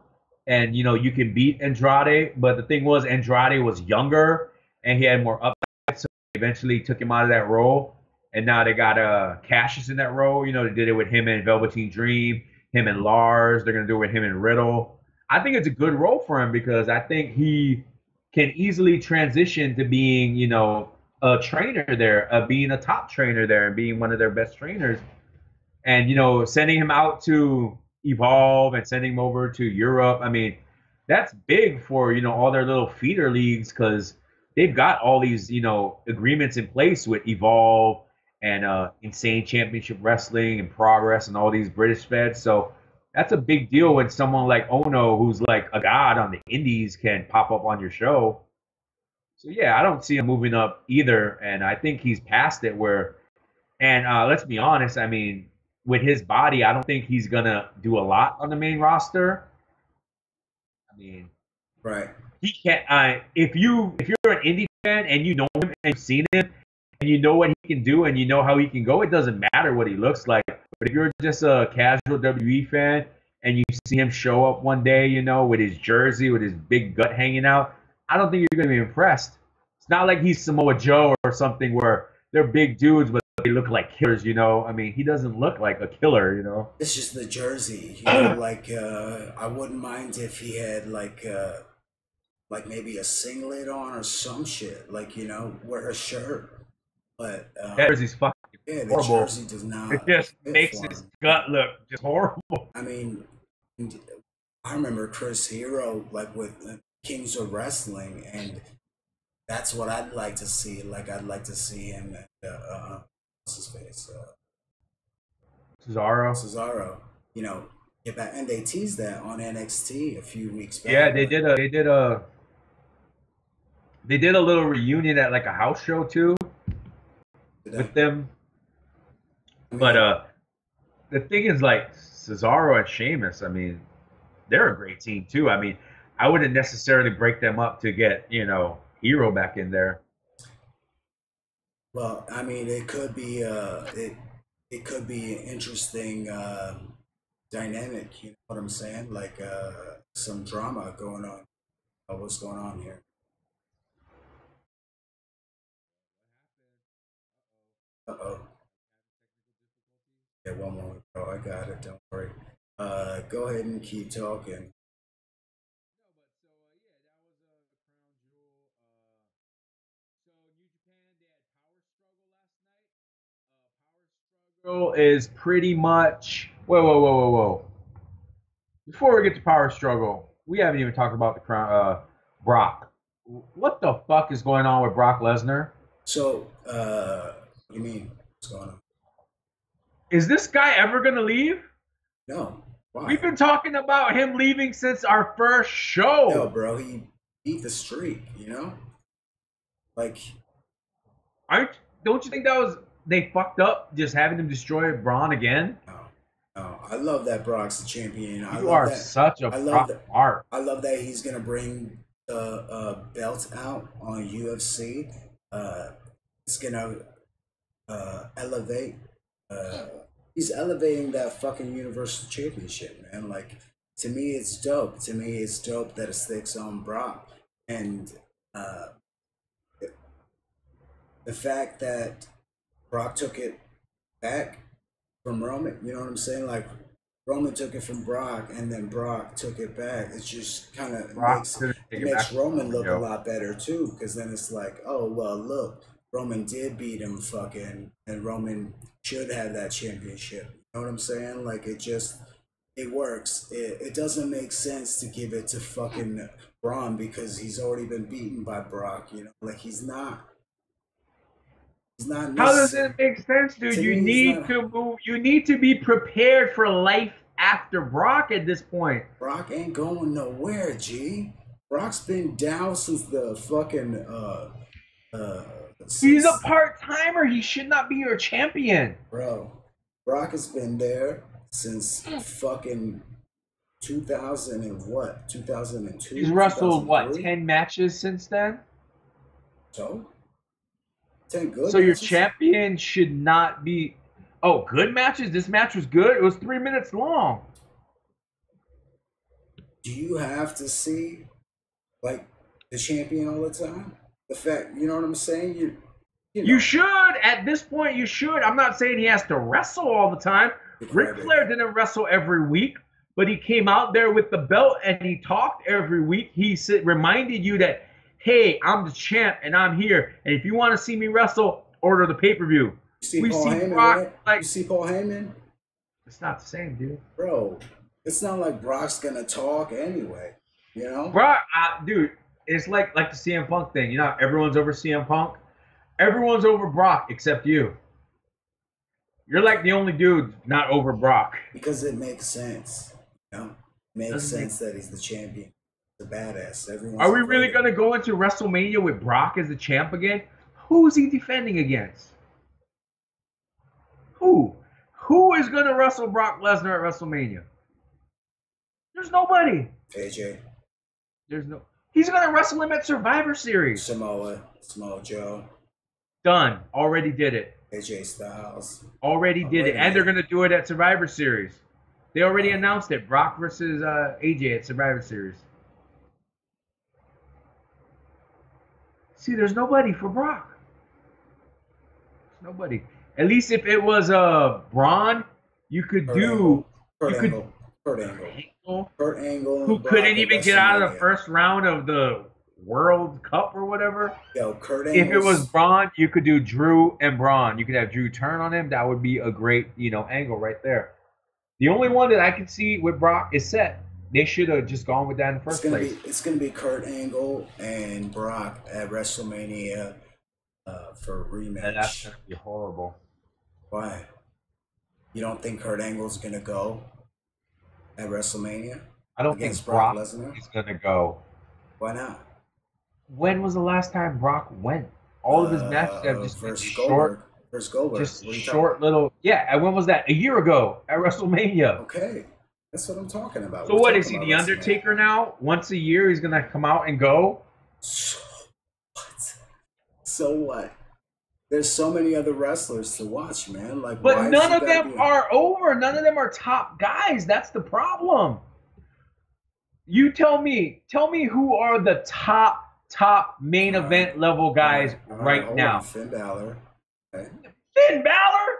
And, you know, you can beat Andrade. But the thing was, Andrade was younger and he had more upside. So they eventually took him out of that role. And now they got Cassius in that role. You know, they did it with him and Velveteen Dream, him and Lars. They're going to do it with him and Riddle. I think it's a good role for him, because I think he can easily transition to being, you know, a trainer there, being a top trainer there and being one of their best trainers. And, you know, sending him out to Evolve and sending him over to Europe, I mean, that's big for, you know, all their little feeder leagues, because they've got all these, you know, agreements in place with Evolve and Insane Championship Wrestling and Progress and all these British feds. So that's a big deal when someone like Ono, who's like a god on the indies, can pop up on your show. So yeah, I don't see him moving up either, and I think he's past it where, and let's be honest, I mean, with his body, I don't think he's gonna do a lot on the main roster. I mean,
right?
He can't. If you're an indie fan and you know him and you've seen him and you know what he can do and you know how he can go, it doesn't matter what he looks like. But if you're just a casual WWE fan and you see him show up one day, you know, with his jersey, with his big gut hanging out, I don't think you're gonna be impressed. It's not like he's Samoa Joe or something where they're big dudes, but they look like killers, you know. I mean, he doesn't look like a killer, you know.
It's just the jersey, you know. Like, I wouldn't mind if he had like maybe a singlet on or some shit, like, you know, wear a shirt. But
that jersey's fucking horrible.
The jersey does not.
It just makes his gut look just horrible.
I mean, I remember Chris Hero like with Kings of Wrestling, and that's what I'd like to see. Like, I'd like to see him at what's his face?
Cesaro.
you know, get back. And they teased that on NXT a few weeks back.
Yeah, they did a little reunion at like a house show too with them. I mean, but the thing is, like, Cesaro and Sheamus, I mean, they're a great team too. I mean, I wouldn't necessarily break them up to get, you know, Hero back in there.
Well, I mean, it could be it could be an interesting dynamic. You know what I'm saying? Like some drama going on. What's going on here? Uh-oh. Yeah, one moment, bro. I got it. Don't worry. Go ahead and keep talking.
Is pretty much whoa. Before we get to Power Struggle, we haven't even talked about the crown. Brock. What the fuck is going on with Brock Lesnar?
So, what do you mean? What's going on?
Is this guy ever gonna leave?
No. Why?
We've been talking about him leaving since our first show.
No, bro. He beat the streak. You know, like.
Don't you think that was they fucked up just having him destroy Braun again?
No, I love that Brock's the champion.
You are such a art.
I love that he's gonna bring the belt out on UFC. It's gonna elevate. He's elevating that fucking Universal Championship, man. Like, to me, it's dope. To me, it's dope that it sticks on Brock, and the fact that Brock took it back from Roman, you know what I'm saying? Like, Roman took it from Brock, and then Brock took it back. It just kind of makes Roman look a lot better too, because then it's like, oh well, look, Roman did beat him, fucking, and Roman should have that championship. You know what I'm saying? Like, it works. It doesn't make sense to give it to fucking Braun because he's already been beaten by Brock. You know, like he's not.
How does it make sense, dude? You need to move. You need to be prepared for life after Brock at this point.
Brock ain't going nowhere, G. Brock's been down since the fucking
He's a part-timer. He should not be your champion.
Bro, Brock has been there since fucking 2000 and what? 2002?
He's wrestled, what, 10 matches since then?
So? 10 good
So
matches?
your champion should not be... Oh, good matches? This match was good? It was 3 minutes long.
Do you have to see, like, the champion all the time? The fact, you know what I'm saying? You know.
You should. At this point, you should. I'm not saying he has to wrestle all the time. Ric Flair didn't wrestle every week, but he came out there with the belt and he talked every week. He reminded you that, hey, I'm the champ and I'm here. And if you want to see me wrestle, order the pay-per-view.
You see Paul Heyman, right? Like, you see Paul Heyman?
It's not the same, dude.
Bro, it's not like Brock's going to talk anyway, you know?
Brock, dude, it's like the CM Punk thing. You know, everyone's over CM Punk. Everyone's over Brock except you. You're like the only dude not over Brock.
Because it makes sense. You know? It makes sense that he's the champion. The badass.
Are we really going to go into WrestleMania with Brock as the champ again? Who is he defending against? Who? Who is going to wrestle Brock Lesnar at WrestleMania? There's nobody.
AJ.
There's no. He's going to wrestle him at Survivor Series.
Samoa Joe.
Done. Already did it.
AJ Styles.
Already did it. And they're going to do it at Survivor Series. They already announced it. Brock versus AJ at Survivor Series. See, there's nobody for Brock. There's nobody. At least if it was Braun, you could do...
Kurt Angle.
Who couldn't even get out of the first round of the World Cup or whatever.
Yo, Kurt Angle.
If it was Braun, you could do Drew and Braun. You could have Drew turn on him. That would be a great, angle right there. The only one that I could see with Brock is Seth. They should have just gone with that in the first place.
It's gonna be Kurt Angle and Brock at WrestleMania for a rematch.
And that's gonna be horrible.
Why? You don't think Kurt Angle's gonna go? at WrestleMania
I don't
against
think
Brock
Brock
Lesnar?
is gonna go.
Why not?
When was the last time Brock went? All of his matches have just been
Versus
short,
Goldberg. Versus Goldberg.
just
What are you
short little. Yeah, and when was that? A year ago at WrestleMania.
Okay, that's what I'm talking about.
So
We're
what
talking
is he,
about
the Undertaker now? Once a year, he's gonna come out and go.
So what? So what? There's so many other wrestlers to watch, man. Like,
But
why
none of them are over. None of them are top guys. That's the problem. You tell me who are the top main event level guys right now.
Finn Balor. Okay.
Finn Balor?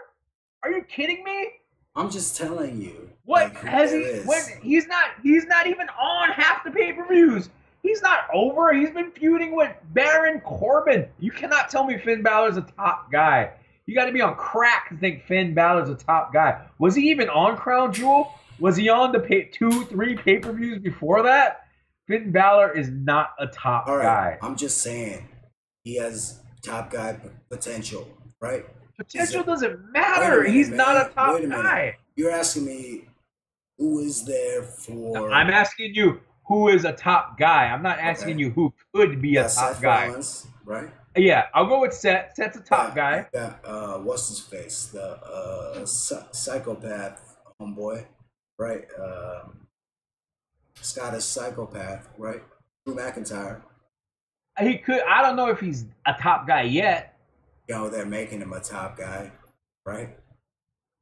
Are you kidding me?
I'm just telling you.
What
like,
has he? When he's not even on half the pay-per-views. He's not over. He's been feuding with Baron Corbin. You cannot tell me Finn Balor's a top guy. You got to be on crack to think Finn Balor's a top guy. Was he even on Crown Jewel? Was he on the 2-3 pay-per-views before that? Finn Balor is not a top guy.
I'm just saying he has top guy potential, right?
Potential doesn't matter. He's not a top guy.
You're asking me who is there for...
I'm asking you who is a top guy. I'm not asking you who could be a top
Seth
guy.
Rollins, right?
Yeah, I'll go with Seth. Seth's a top guy.
What's his face? The psychopath homeboy, right? Scottish psychopath, right? Drew McIntyre.
He could. I don't know if he's a top guy yet.
They're making him a top guy, right?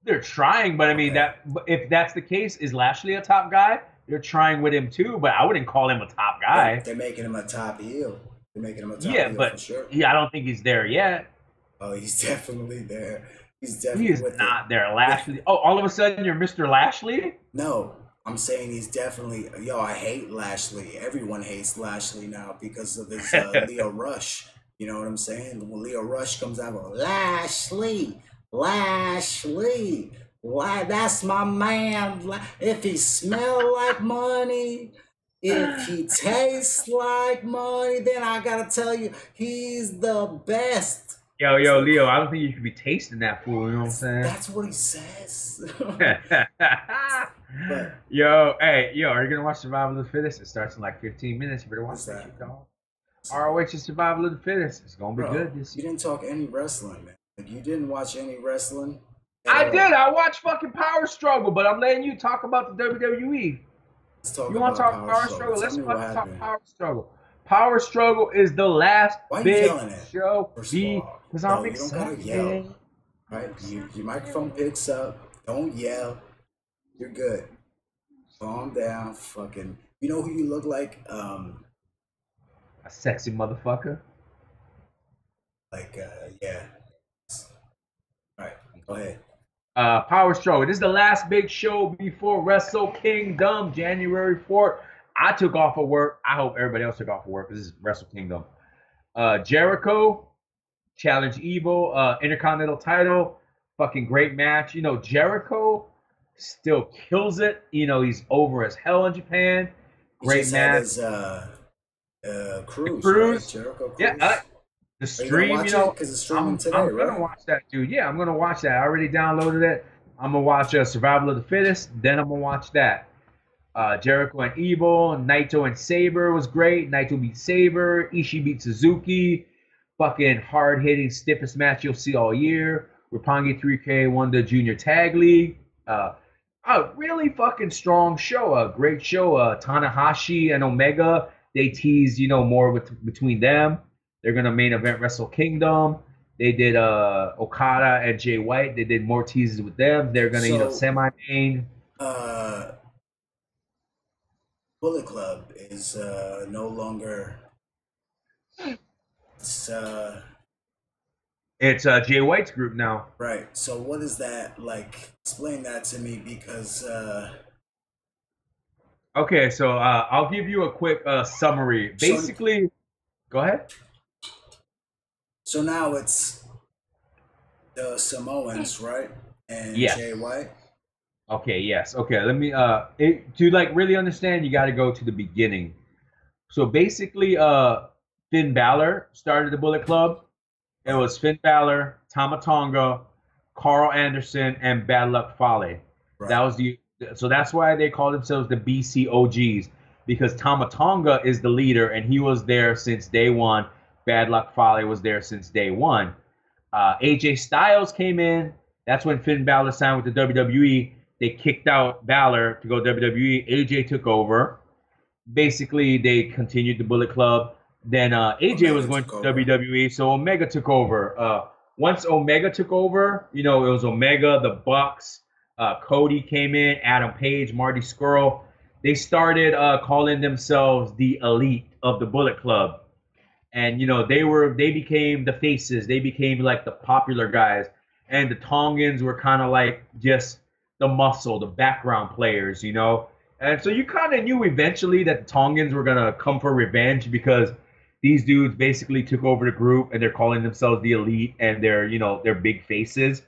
They're trying, but I mean if that's the case, is Lashley a top guy? They're trying with him too, but I wouldn't call him a top guy.
They're making him a top heel. They're making him a top heel
but
for sure.
I don't think he's there yet.
Oh, he's definitely there. He's definitely
He is not there. Lashley. Oh, all of a sudden you're Mr. Lashley?
No, I'm saying he's definitely. I hate Lashley. Everyone hates Lashley now because of his Leo Rush. You know what I'm saying? When Leo Rush comes out, Lashley, why? That's my man. If he smell like money, if he tastes like money, then I gotta tell you, he's the best.
Yo, Leo, I don't think you should be tasting that fool. You know what I'm saying?
That's what he says.
But, yo, are you gonna watch Survival of the Fittest? It starts in like 15 minutes. You better watch that shit, dog. ROH is Survival of the Fittest. It's gonna be good this year.
You didn't talk any wrestling, man. You didn't watch any wrestling.
I did. I watched fucking Power Struggle, but I'm letting you talk about the WWE.
Let's talk
you want to talk Power Struggle? Let's fucking talk Power Struggle. Power Struggle is the last big show. Because I'm excited.
You don't gotta yell. Right? Your microphone picks up. Don't yell. You're good. Calm down. Fucking. You know who you look like?
A sexy motherfucker.
Yeah. All right, go ahead.
Power Struggle. This is the last big show before Wrestle Kingdom, January 4th. I took off of work. I hope everybody else took off of work because this is Wrestle Kingdom. Jericho, Challenge Evil, Intercontinental title. Fucking great match. Jericho still kills it. He's over as hell in Japan. Great match.
Cruise.
Right?
Jericho Cruise.
Yeah. The stream,
because it's streaming today,
I'm gonna watch that, dude. Yeah, I'm gonna watch that. I already downloaded it. I'm gonna watch Survival of the Fittest. Then I'm gonna watch that. Jericho and Evil, Naito and Saber was great. Naito beat Saber. Ishii beat Suzuki. Fucking hard-hitting, stiffest match you'll see all year. Roppongi 3K won the Junior Tag League. A really fucking strong show. A great show. Tanahashi and Omega. They teased, more between them. They're going to main event Wrestle Kingdom. They did Okada and Jay White. They did more teases with them. They're going to, semi-main.
Bullet Club is no longer...
It's Jay White's group now.
Right. So what is that like? Explain that to me because...
Okay, so I'll give you a quick summary. Basically... Go ahead.
So now it's the Samoans, right? And Jay White?
Okay, yes. Okay, let me to really understand, you got to go to the beginning. So basically Finn Balor started the Bullet Club. It was Finn Balor, Tama Tonga, Carl Anderson, and Bad Luck Fale. Right. That So that's why they call themselves the BCOGs, because Tama Tonga is the leader, and he was there since day one. Bad Luck Fale was there since day one. AJ Styles came in. That's when Finn Balor signed with the WWE. They kicked out Balor to go WWE. AJ took over. Basically, they continued the Bullet Club. Then AJ was going to WWE, so Omega took over. Once Omega took over, it was Omega, the Bucks, Cody came in, Adam Page, Marty Scurll. They started calling themselves the Elite of the Bullet Club. And, they became the faces. They became like the popular guys. And the Tongans were kind of like just the muscle, the background players, And so you kind of knew eventually that the Tongans were going to come for revenge, because these dudes basically took over the group and they're calling themselves the Elite, and they're big faces.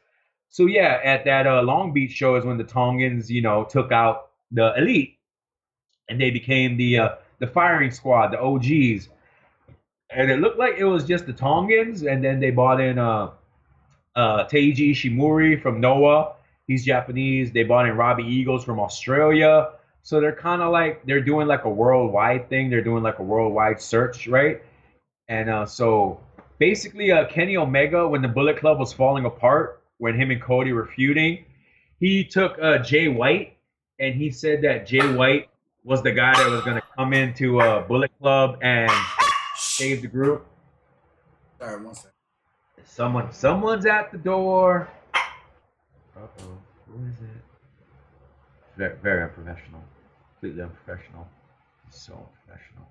So yeah, at that Long Beach show is when the Tongans, took out the Elite, and they became the firing squad, the OGs. And it looked like it was just the Tongans, and then they brought in Teiji Ishimori from Noah. He's Japanese. They brought in Robbie Eagles from Australia. So they're kind of like, they're doing like a worldwide thing. They're doing like a worldwide search, right? And so basically Kenny Omega, when the Bullet Club was falling apart, when him and Cody were feuding, he took Jay White, and he said that Jay White was the guy that was going to come into Bullet Club and save the group.
Sorry, one second.
Someone's at the door. Uh-oh. Who is it? Very, very unprofessional. Completely unprofessional. So unprofessional.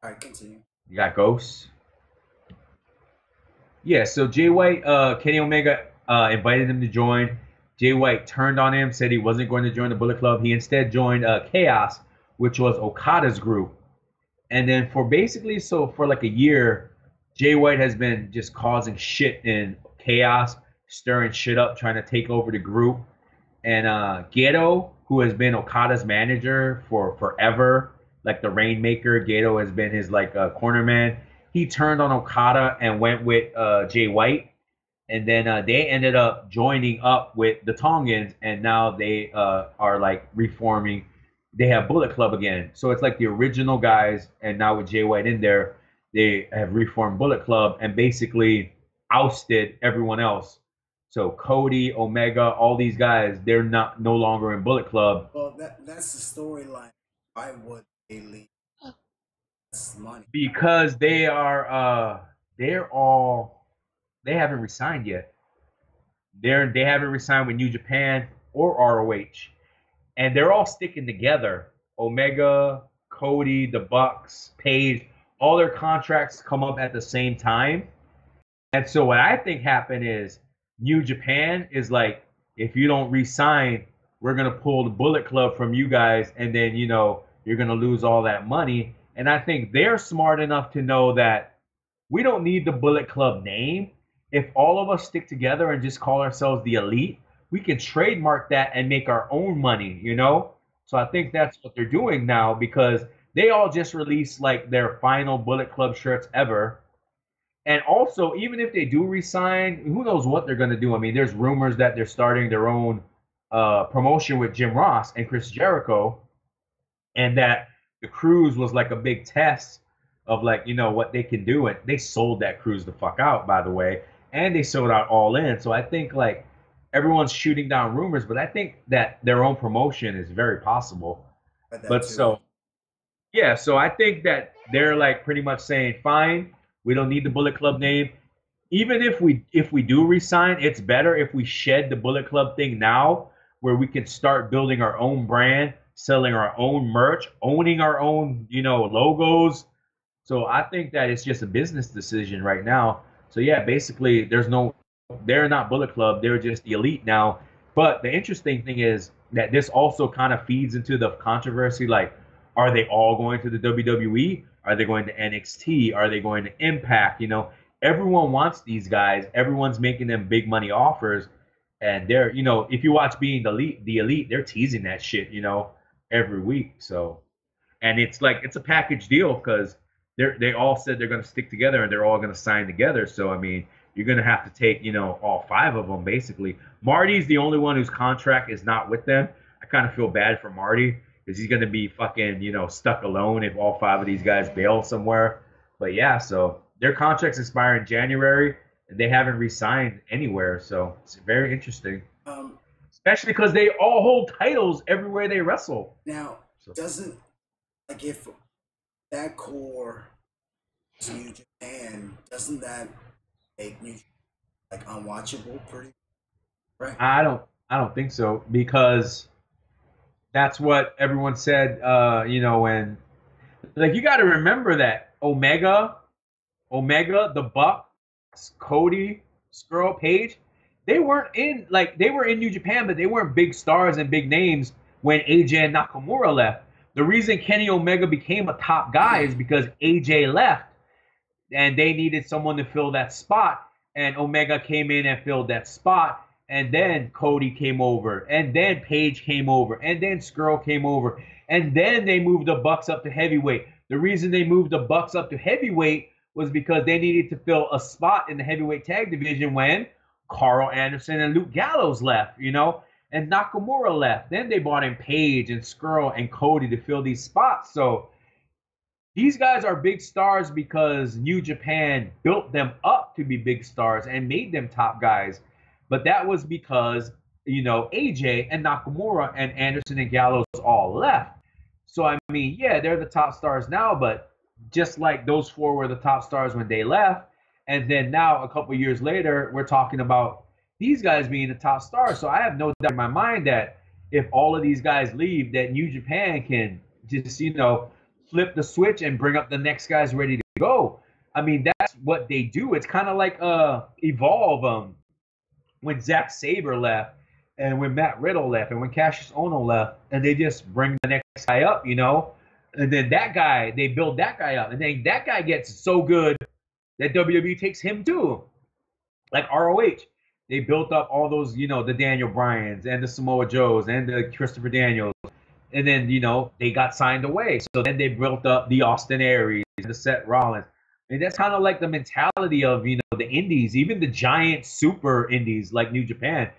All right, continue.
You got ghosts? Yeah, so Jay White, Kenny Omega invited him to join. Jay White turned on him, said he wasn't going to join the Bullet Club. He instead joined Chaos, which was Okada's group. And then for like a year, Jay White has been just causing shit in Chaos, stirring shit up, trying to take over the group. And Gedo, who has been Okada's manager for forever, like the Rainmaker, Gedo has been his corner man. He turned on Okada and went with Jay White. And then they ended up joining up with the Tongans, and now they are like reforming. They have Bullet Club again. So it's like the original guys, and now with Jay White in there, they have reformed Bullet Club and basically ousted everyone else. So Cody, Omega, all these guys, they're no longer in Bullet Club.
Well, that's the storyline. Why would they leave? That's money.
Because they haven't resigned yet. They haven't resigned with New Japan or ROH. And they're all sticking together. Omega, Cody, the Bucks, Page, all their contracts come up at the same time. And so what I think happened is New Japan is like, if you don't re-sign, we're going to pull the Bullet Club from you guys, and then, you're going to lose all that money. And I think they're smart enough to know that we don't need the Bullet Club name. If all of us stick together and just call ourselves the Elite, we can trademark that and make our own money, So I think that's what they're doing now, because they all just released like their final Bullet Club shirts ever. And also, even if they do resign, who knows what they're going to do? I mean, there's rumors that they're starting their own promotion with Jim Ross and Chris Jericho, and that the cruise was like a big test of what they can do. And they sold that cruise the fuck out, by the way, and they sold out All In. So I think everyone's shooting down rumors, but I think that their own promotion is very possible. So I think that they're pretty much saying, fine, we don't need the Bullet Club name. Even if we do resign, it's better if we shed the Bullet Club thing now, where we can start building our own brand, selling our own merch, owning our own, logos. So I think that it's just a business decision right now. So yeah, basically they're not Bullet Club, they're just the Elite now. But the interesting thing is that this also kind of feeds into the controversy, are they all going to the WWE? Are they going to NXT? Are they going to Impact? Everyone wants these guys. Everyone's making them big money offers. And they're, if you watch Being the Elite, they're teasing that shit, every week. So, and it's a package deal, because they all said they're going to stick together and they're all going to sign together. So, I mean, you're going to have to take, all 5 of them, basically. Marty's the only one whose contract is not with them. I kind of feel bad for Marty because he's gonna be fucking, you know, stuck alone if all 5 of these guys bail somewhere. But yeah, so their contracts expire in January and they haven't re-signed anywhere, so it's very interesting. Especially because they all hold titles everywhere they wrestle.
Now, doesn't, like, if that core is New Japan, doesn't that make New Japan, like, unwatchable pretty, right?
I don't think so, because that's what everyone said, you know, when, like, you got to remember that Omega, the Bucks, Cody, Skrull, Page, they weren't in, like, they were in New Japan, but they weren't big stars and big names when AJ and Nakamura left. The reason Kenny Omega became a top guy is because AJ left and they needed someone to fill that spot, and Omega came in and filled that spot, and then Cody came over, and then Page came over, and then Skrull came over, and then they moved the Bucks up to heavyweight. The reason they moved the Bucks up to heavyweight was because they needed to fill a spot in the heavyweight tag division when Carl Anderson and Luke Gallows left, you know, and Nakamura left. Then they brought in Page and Skrull and Cody to fill these spots. So these guys are big stars because New Japan built them up to be big stars and made them top guys. But that was because, you know, AJ and Nakamura and Anderson and Gallows all left. So, I mean, yeah, they're the top stars now, but just like those 4 were the top stars when they left, and then now a couple years later, we're talking about these guys being the top stars. So I have no doubt in my mind that if all of these guys leave, that New Japan can just, you know, flip the switch and bring up the next guys ready to go. I mean, that's what they do. It's kind of like Evolve when Zack Sabre left, and when Matt Riddle left, and when Cassius Ohno left, and they just bring the next guy up, you know? And then that guy, they build that guy up, and then that guy gets so good that WWE takes him too. Like ROH, they built up all those, you know, the Daniel Bryans and the Samoa Joes and the Christopher Daniels. And then, you know, they got signed away. So then they built up the Austin Aries, the Seth Rollins. And that's kind of like the mentality of, you know, the indies, even the giant super indies like New Japan,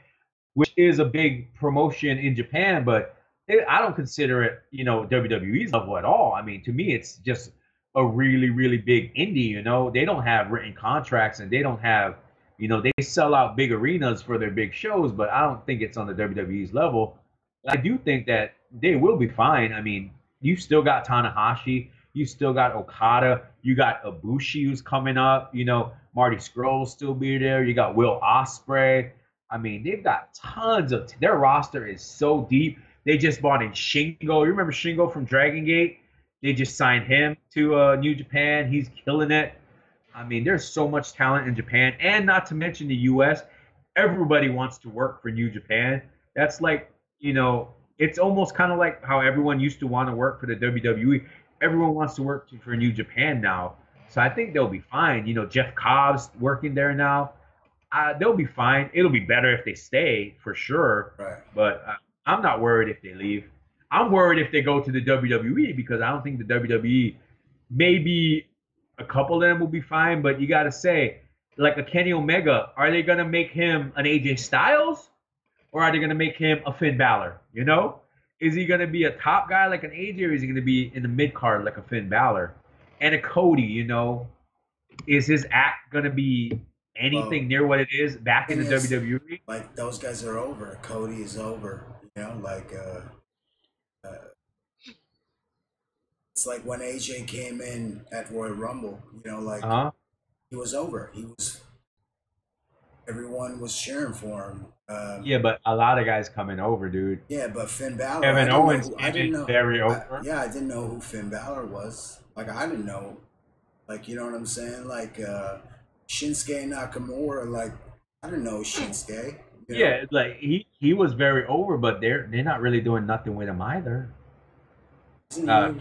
which is a big promotion in Japan, but I don't consider it, you know, WWE's level at all. I mean, to me, it's just a really, really big indie, you know. They don't have written contracts and they don't have, you know, they sell out big arenas for their big shows, but I don't think it's on the WWE's level. I do think that they will be fine. I mean, you still got Tanahashi, you still got Okada, you got Ibushi who's coming up, you know, Marty Scurll will still be there, you got Will Ospreay. I mean, they've got tons of, their roster is so deep. They just bought in Shingo. You remember Shingo from Dragon Gate? They just signed him to New Japan. He's killing it. I mean, there's so much talent in Japan, and not to mention the U.S. Everybody wants to work for New Japan. That's like, you know, it's almost kind of like how everyone used to want to work for the WWE. Everyone wants to work for New Japan now. So I think they'll be fine. You know, Jeff Cobb's working there now. They'll be fine. It'll be better if they stay, for sure.
Right.
But I'm not worried if they leave. I'm worried if they go to the WWE, because I don't think the WWE, maybe a couple of them will be fine, but you got to say, like a Kenny Omega, are they going to make him an AJ Styles, or are they going to make him a Finn Balor? You know? Is he going to be a top guy like an AJ, or is he going to be in the mid-card like a Finn Balor? And a Cody, you know? Is his act going to be anything near what it is back in the WWE?
Like, those guys are over. Cody is over. You know, like, it's like when AJ came in at Royal Rumble, you know, like, he was over. Everyone was cheering for him.
Yeah, but a lot of guys coming over, dude.
Yeah, but Finn Balor.
Kevin Owens is very over.
I didn't know who Finn Balor was. Like, I didn't know. Like, you know what I'm saying? Like, Shinsuke Nakamura, like, I didn't know Shinsuke. You know?
Yeah, like he was very over, but they're not really doing nothing with him either.
I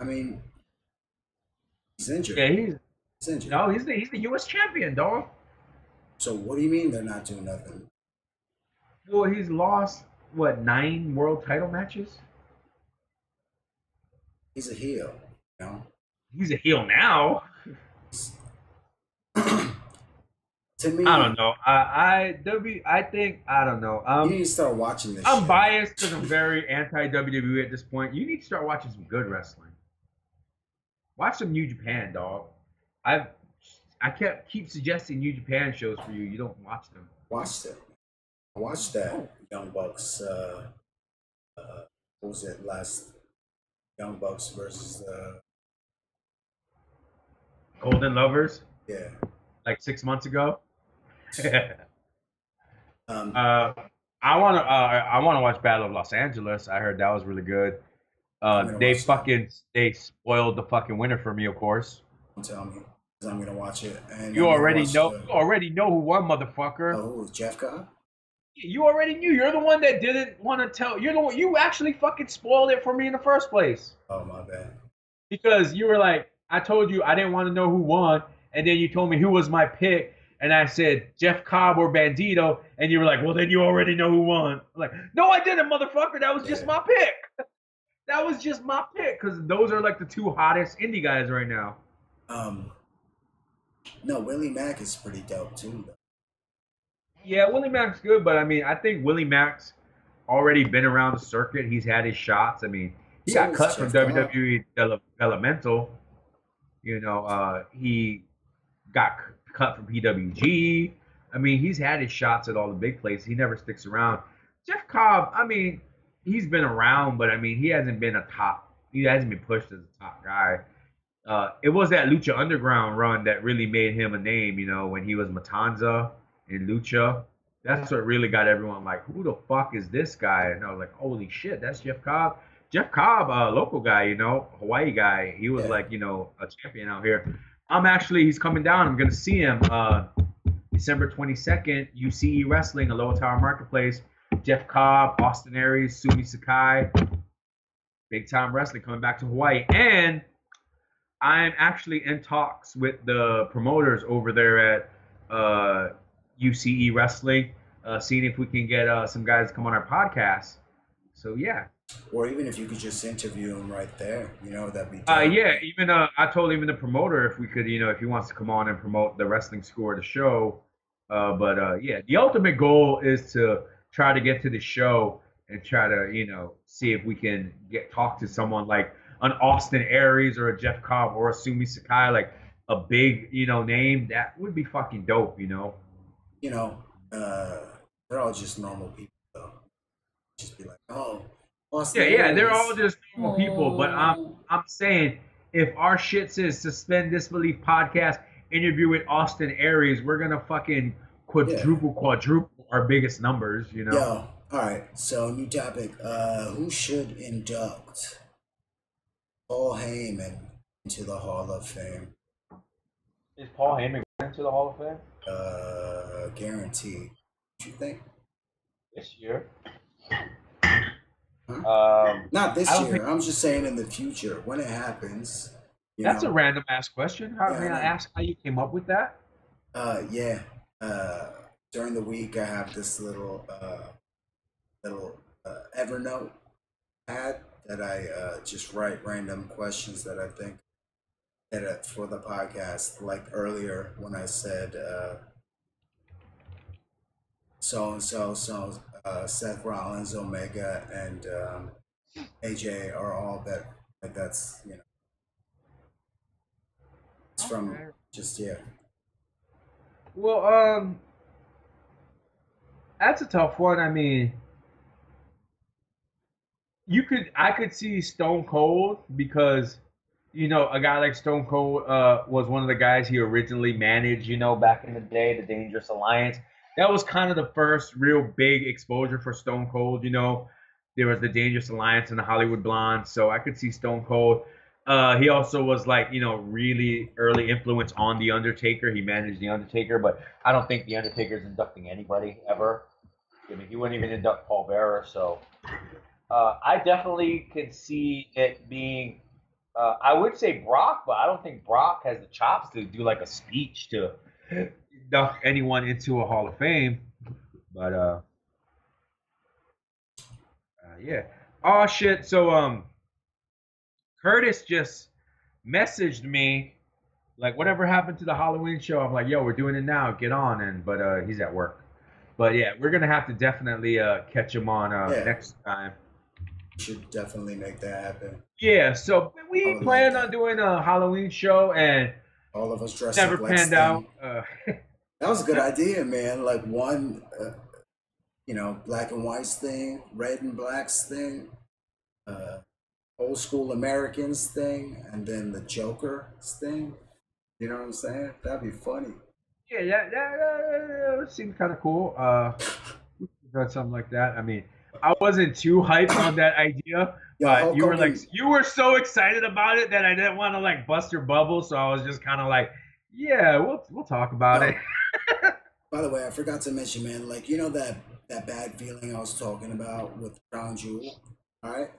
mean, he's injured.
Yeah, he's
injured.
No, he's the U.S. champion, dog.
So what do you mean they're not doing nothing?
Well, he's lost what 9 world title matches.
He's a heel, you know.
He's a heel now.
To me,
I don't know. I think I don't know.
you need to start watching this.
I'm biased because I'm very anti WWE at this point. You need to start watching some good wrestling. Watch some New Japan, dog. I keep suggesting New Japan shows for you. You don't watch them.
Watch them. I watched that Young Bucks. What was it last? Young Bucks versus
Golden Lovers.
Yeah.
Like 6 months ago.
I
want to watch Battle of Los Angeles. I heard that was really good. They spoiled the fucking winner for me, of course.
Don't tell me, because I'm gonna watch it. And
you already know. You already know who won, motherfucker.
Oh, Jeff Cobb.
You already knew. You're the one that didn't want to tell. You're the one. You actually fucking spoiled it for me in the first place.
Oh, my bad.
Because you were like, I told you I didn't want to know who won, and then you told me who was my pick, and I said Jeff Cobb or Bandito, and you were like, well, then you already know who won. I'm like, no, I didn't, motherfucker. That was just my pick. That was just my pick, because those are like the two hottest indie guys right now.
No, Willie Mack is pretty dope too, though.
Yeah, Willie Mack's good, but I mean, I think Willie Mack's already been around the circuit. He's had his shots. I mean, he got cut from WWE Elemental. You know, he got cut from PWG. I mean, he's had his shots at all the big places. He never sticks around. Jeff Cobb, I mean, he's been around, but I mean, he hasn't been he hasn't been pushed as a top guy. It was that Lucha Underground run that really made him a name, you know, when he was Matanza in Lucha. That's what really got everyone like, who the fuck is this guy? And I was like, holy shit, that's Jeff Cobb. Jeff Cobb, local guy, you know, Hawaii guy. He was like, you know, a champion out here. He's coming down. I'm going to see him December 22nd, UCE Wrestling, Aloha Tower Marketplace. Jeff Cobb, Austin Aries, Sumi Sakai. Big time wrestling coming back to Hawaii. And I'm actually in talks with the promoters over there at UCE Wrestling, seeing if we can get some guys to come on our podcast. So, yeah.
Or even if you could just interview him right there, you know, that'd be dope.
Yeah, even I told even the promoter if we could, you know, if he wants to come on and promote the wrestling score of the show. Yeah, the ultimate goal is to try to get to the show and try to, you know, see if we can talk to someone like an Austin Aries or a Jeff Cobb or a Sumi Sakai, like a big, you know, name. That would be fucking dope, you know.
You know, they're all just normal people, though. Just be like, oh, Austin Aries.
They're all just normal people. But I'm saying, if our shit says Suspend Disbelief Podcast, interview with Austin Aries, we're gonna fucking quadruple our biggest numbers, you know.
Yo, all right. So new topic. Who should induct Paul Heyman into the Hall of Fame?
Is Paul Heyman going into the Hall of Fame?
Guaranteed. What you think?
This year?
Huh? Not this year. I'm just saying in the future when it happens.
That's a random ass question. May I ask how you came up with that?
During the week, I have this little Evernote pad that I just write random questions that I think that for the podcast. Like earlier when I said so and so, Seth Rollins, Omega, and AJ are all better. Like that's, you know, it's from just
Well, that's a tough one. I mean, I could see Stone Cold because, you know, a guy like Stone Cold was one of the guys he originally managed, you know, back in the day, the Dangerous Alliance. That was kind of the first real big exposure for Stone Cold, you know. There was the Dangerous Alliance and the Hollywood Blondes, so I could see Stone Cold. He also was like, you know, really early influence on The Undertaker. He managed The Undertaker, but I don't think The Undertaker's inducting anybody ever. I mean, he wouldn't even induct Paul Bearer, so I definitely could see it being, I would say Brock, but I don't think Brock has the chops to do like a speech to induct anyone into a Hall of Fame. But yeah. Oh shit. So Curtis just messaged me Like, whatever happened to the Halloween show? I'm like, yo, we're doing it now. Get on. But he's at work. But yeah, we're gonna have to definitely catch him on
Yeah,
next time.
should definitely make that happen.
Yeah, so
I
we
would
planned
like
on
that.
doing a Halloween show, and
All of us dressed
never
up like
panned
Sting.
out.
That was a good idea, man. Like one, you know, black and whites thing, red and blacks thing, old school Americans thing, and then the Joker thing. You know what I'm saying? That'd be funny.
Yeah, that seemed kind of cool. We could've done something like that. I mean, I wasn't too hyped on that idea,
Yo,
but
Hulk
you were like,
Hogan.
you were so excited about it that I didn't want to like bust your bubble, so I was just kind of like, yeah, we'll talk about it.
By the way, I forgot to mention, man. Like you know that bad feeling I was talking about with Crown Jewel. All right.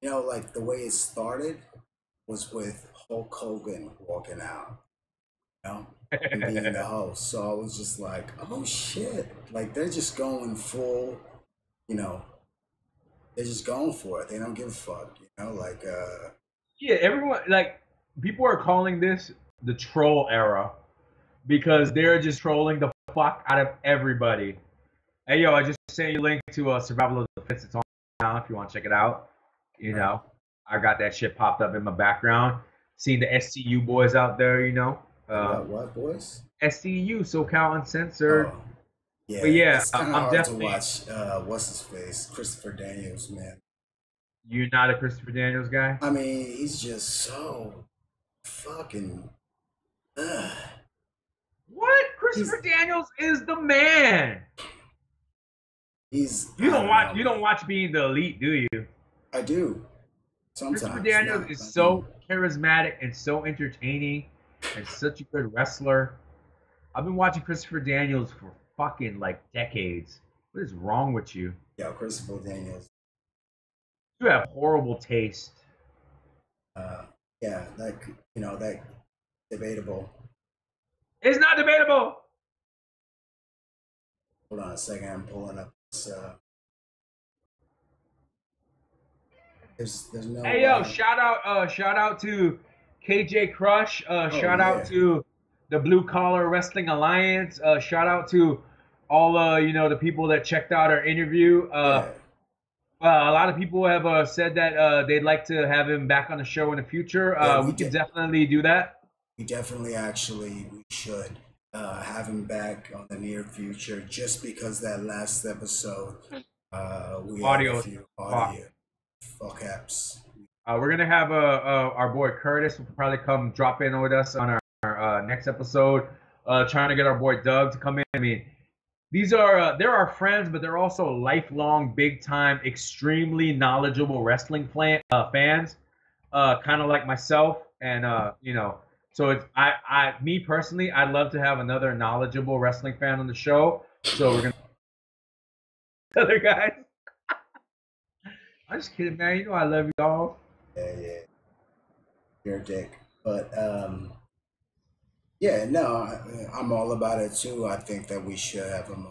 You know, like the way it started was with Hulk Hogan walking out, you know, and being the host. So I was just like, oh shit. Like they're just going full, you know, they're just going for it. They don't give a fuck, you know, like
Yeah, everyone like people are calling this the troll era because they're just trolling the fuck out of everybody. Hey yo, I just sent you a link to Survival of the Fittest. It's on now if you want to check it out. You know, I got that shit popped up in my background. Seeing the SCU boys out there, you know.
what boys?
SCU, SoCal Uncensored.
Oh, yeah.
But yeah,
It's kind of
I'm
hard to
definitely.
watch. What's his face? Christopher Daniels, man.
You're not a Christopher Daniels guy?
I mean, he's just so fucking. Ugh.
What? Christopher Daniels is the man.
He's.
You
I
don't
don't
watch.
know,
You don't
man.
watch Being the Elite, do you?
I do. Sometimes.
Christopher Daniels
Not,
is
I
so
mean,
charismatic and so entertaining and such a good wrestler. I've been watching Christopher Daniels for fucking like decades. What is wrong with you?
yeah, Christopher Daniels.
You have horrible taste.
Uh, yeah, that you know that debatable.
It's not debatable.
Hold on a second. I'm pulling up this. There's no.
Hey yo, shout out to KJ Crush.
Oh
Shout out
yeah.
to the Blue Collar Wrestling Alliance. Shout out to all the people that checked out our interview.
Yeah.
A lot of people have said that they'd like to have him back on the show in the future.
Yeah,
We could definitely do that.
we definitely actually we should have him back on the near future. Just because that last episode, we had
Audio
a few
fuck.
audio fuck apps.
We're gonna have our boy Curtis will probably come drop in with us on our next episode. Trying to get our boy Doug to come in. I mean, these are they're our friends, but they're also lifelong, big time, extremely knowledgeable wrestling fans. Kind of like myself, and so it's me personally, I'd love to have another knowledgeable wrestling fan on the show. So we're gonna other guys. I'm just kidding, man. You know I love y'all.
Yeah. You're a dick, but yeah, no, I'm all about it too. I think that we should have him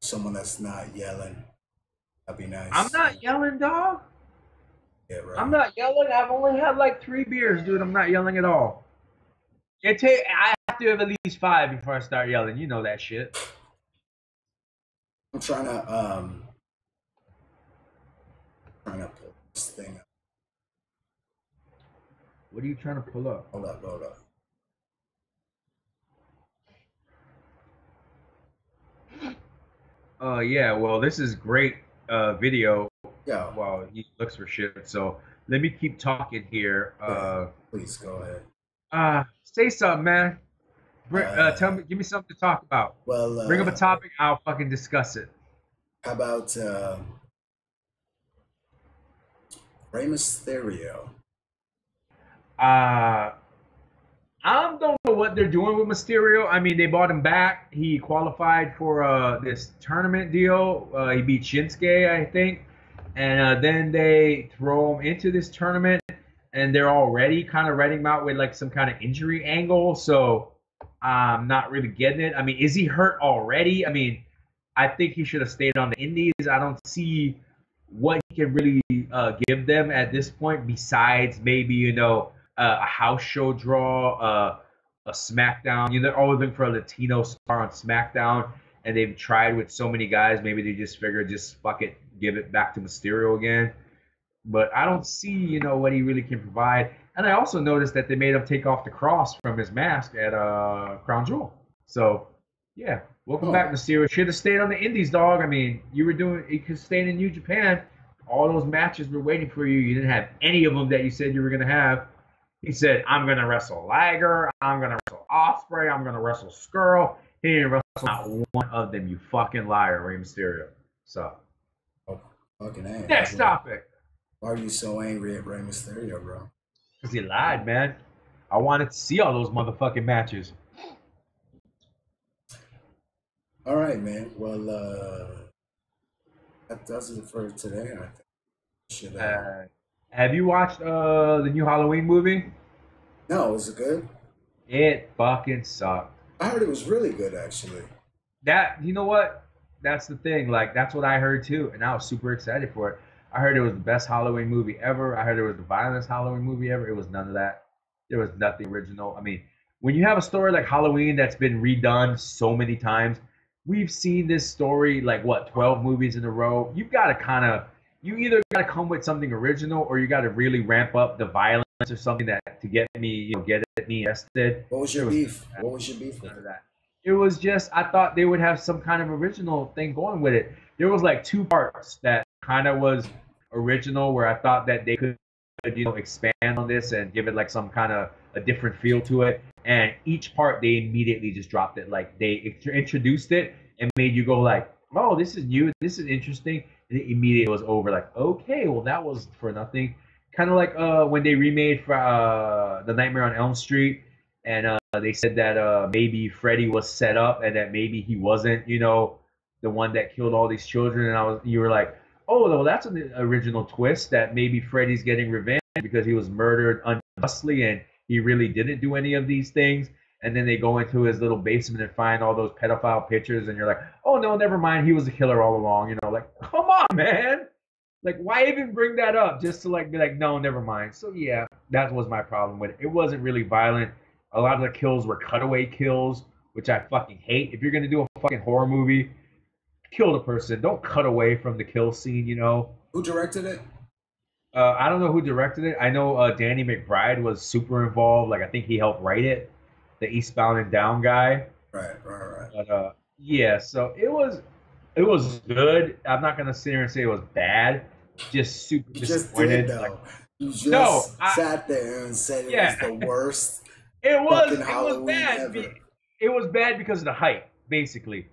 someone that's not yelling. That'd be nice.
I'm not yelling, dog.
Yeah, right.
I'm not yelling. I've only had like 3 beers, dude. I'm not yelling at all. I have to have at least 5 before I start yelling. You know that shit.
I'm trying to pull this thing up.
What are you trying to pull up?
Hold up.
Yeah. Well, this is great video.
Yeah.
Well, he looks for shit. So let me keep talking here.
Please go ahead.
Say something, man. Tell me, give me something to talk about.
Well,
bring up a topic. I'll fucking discuss it.
How about Rey Mysterio?
I don't know what they're doing with Mysterio. I mean, they bought him back. He qualified for this tournament deal. He beat Shinsuke, I think. And then they throw him into this tournament, and they're already kind of writing him out with like some kind of injury angle. So I'm not really getting it. I mean, is he hurt already? I mean, I think he should have stayed on the Indies. I don't see what he can really give them at this point, besides maybe, you know, a house show draw, a SmackDown. You know, they're always looking for a Latino star on SmackDown, and they've tried with so many guys. Maybe they just figured, just fuck it, give it back to Mysterio again. But I don't see, you know, what he really can provide. And I also noticed that they made him take off the cross from his mask at Crown Jewel. So, yeah, welcome back, Mysterio. Should have stayed on the Indies, dog. I mean, you could stay in New Japan. All those matches were waiting for you. You didn't have any of them that you said you were going to have. He said, I'm going to wrestle Liger. I'm going to wrestle Ospreay. I'm going to wrestle Skrull. He didn't wrestle not one of them, you fucking liar, Rey Mysterio. So,
fucking A.
Next topic.
Why are you so angry at Rey Mysterio, bro?
Because he lied, man. I wanted to see all those motherfucking matches.
All right, man. Well, that does it for today, I think.
Have you watched the new Halloween movie?
No, was it good?
It fucking sucked.
I heard it was really good, actually.
You know what? That's the thing. Like, that's what I heard too, and I was super excited for it. I heard it was the best Halloween movie ever. I heard it was the violence Halloween movie ever. It was none of that. There was nothing original. I mean, when you have a story like Halloween that's been redone so many times, we've seen this story like, what, 12 movies in a row. You've got to you either got to come with something original, or you got to really ramp up the violence or something that to get me invested.
What was your beef? What was your beef?
None of that. It was just, I thought they would have some kind of original thing going with it. There was like 2 parts that kind of was original, where I thought that they could, you know, expand on this and give it like some kind of a different feel to it. And each part, they immediately just dropped it. Like, they introduced it and made you go like, oh, this is new, this is interesting. And it immediately was over. Like, okay, well, that was for nothing. Kind of like when they remade for the Nightmare on Elm Street, and they said that maybe Freddy was set up and that maybe he wasn't, you know, the one that killed all these children. And you were like, oh, well, that's an original twist, that maybe Freddy's getting revenge because he was murdered unjustly and he really didn't do any of these things. And then they go into his little basement and find all those pedophile pictures, and you're like, oh, no, never mind, he was a killer all along. You know, like, come on, man. Like, why even bring that up just to like be like, no, never mind. So yeah, that was my problem with it. It wasn't really violent. A lot of the kills were cutaway kills, which I fucking hate. If you're gonna do a fucking horror movie, kill the person. Don't cut away from the kill scene, you know.
Who directed it?
I don't know who directed it. I know Danny McBride was super involved. Like, I think he helped write it. The Eastbound and Down guy.
Right.
But yeah, so it was good. I'm not gonna sit here and say it was bad. Just super disappointed.
Just did, though. You just sat there and said it was the worst.
It was bad. Ever. It was bad because of the hype, basically.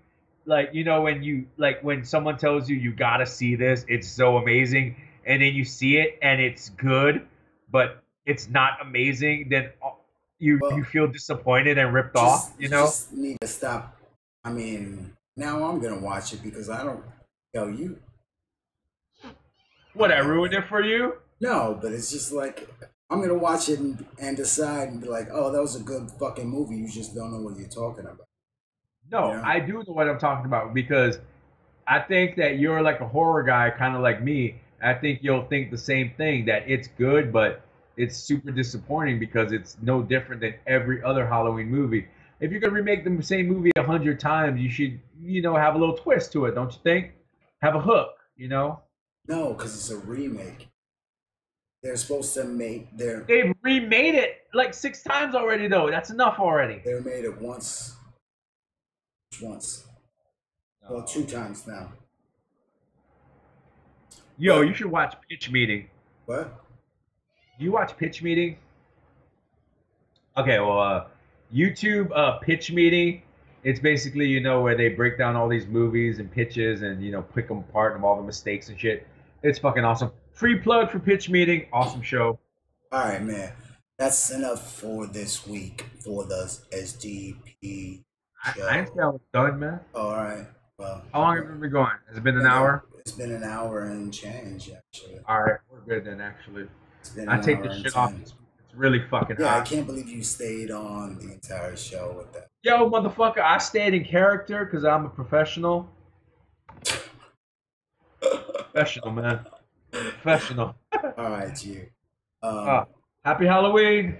Like, you know, when someone tells you gotta see this, it's so amazing, and then you see it and it's good, but it's not amazing, then you feel disappointed and ripped off, you know?
Just need to stop. I mean, now I'm gonna watch it because I don't. You.
What, I ruined it for you?
No, but it's just like, I'm gonna watch it and decide and be like, oh, that was a good fucking movie. You just don't know what you're talking about.
No, you know? I do know what I'm talking about, because I think that you're like a horror guy, kind of like me. I think you'll think the same thing, that it's good, but it's super disappointing because it's no different than every other Halloween movie. If you're gonna remake the same movie 100 times, you should, you know, have a little twist to it, don't you think? Have a hook, you know?
No, because it's a remake. They're supposed to make
They've remade it like 6 times already, though. That's enough already.
They made it once. Well, 2 times now.
Yo, you should watch Pitch Meeting.
What?
Do you watch Pitch Meeting? Okay, well, YouTube Pitch Meeting. It's basically, you know, where they break down all these movies and pitches and, you know, pick them apart and all the mistakes and shit. It's fucking awesome. Free plug for Pitch Meeting. Awesome show.
All right, man. That's enough for this week for the SDP show.
I ain't say I was done, man.
All right. Well,
how long have we been going? Has it been an hour?
It's been an hour and change, actually.
All right. We're good then, actually. I take this shit off. It's really fucking hot.
Yeah, I can't believe you stayed on the entire show with that.
Yo, motherfucker, I stayed in character because I'm a professional. Professional, man. Professional.
All right, you.
Happy Halloween.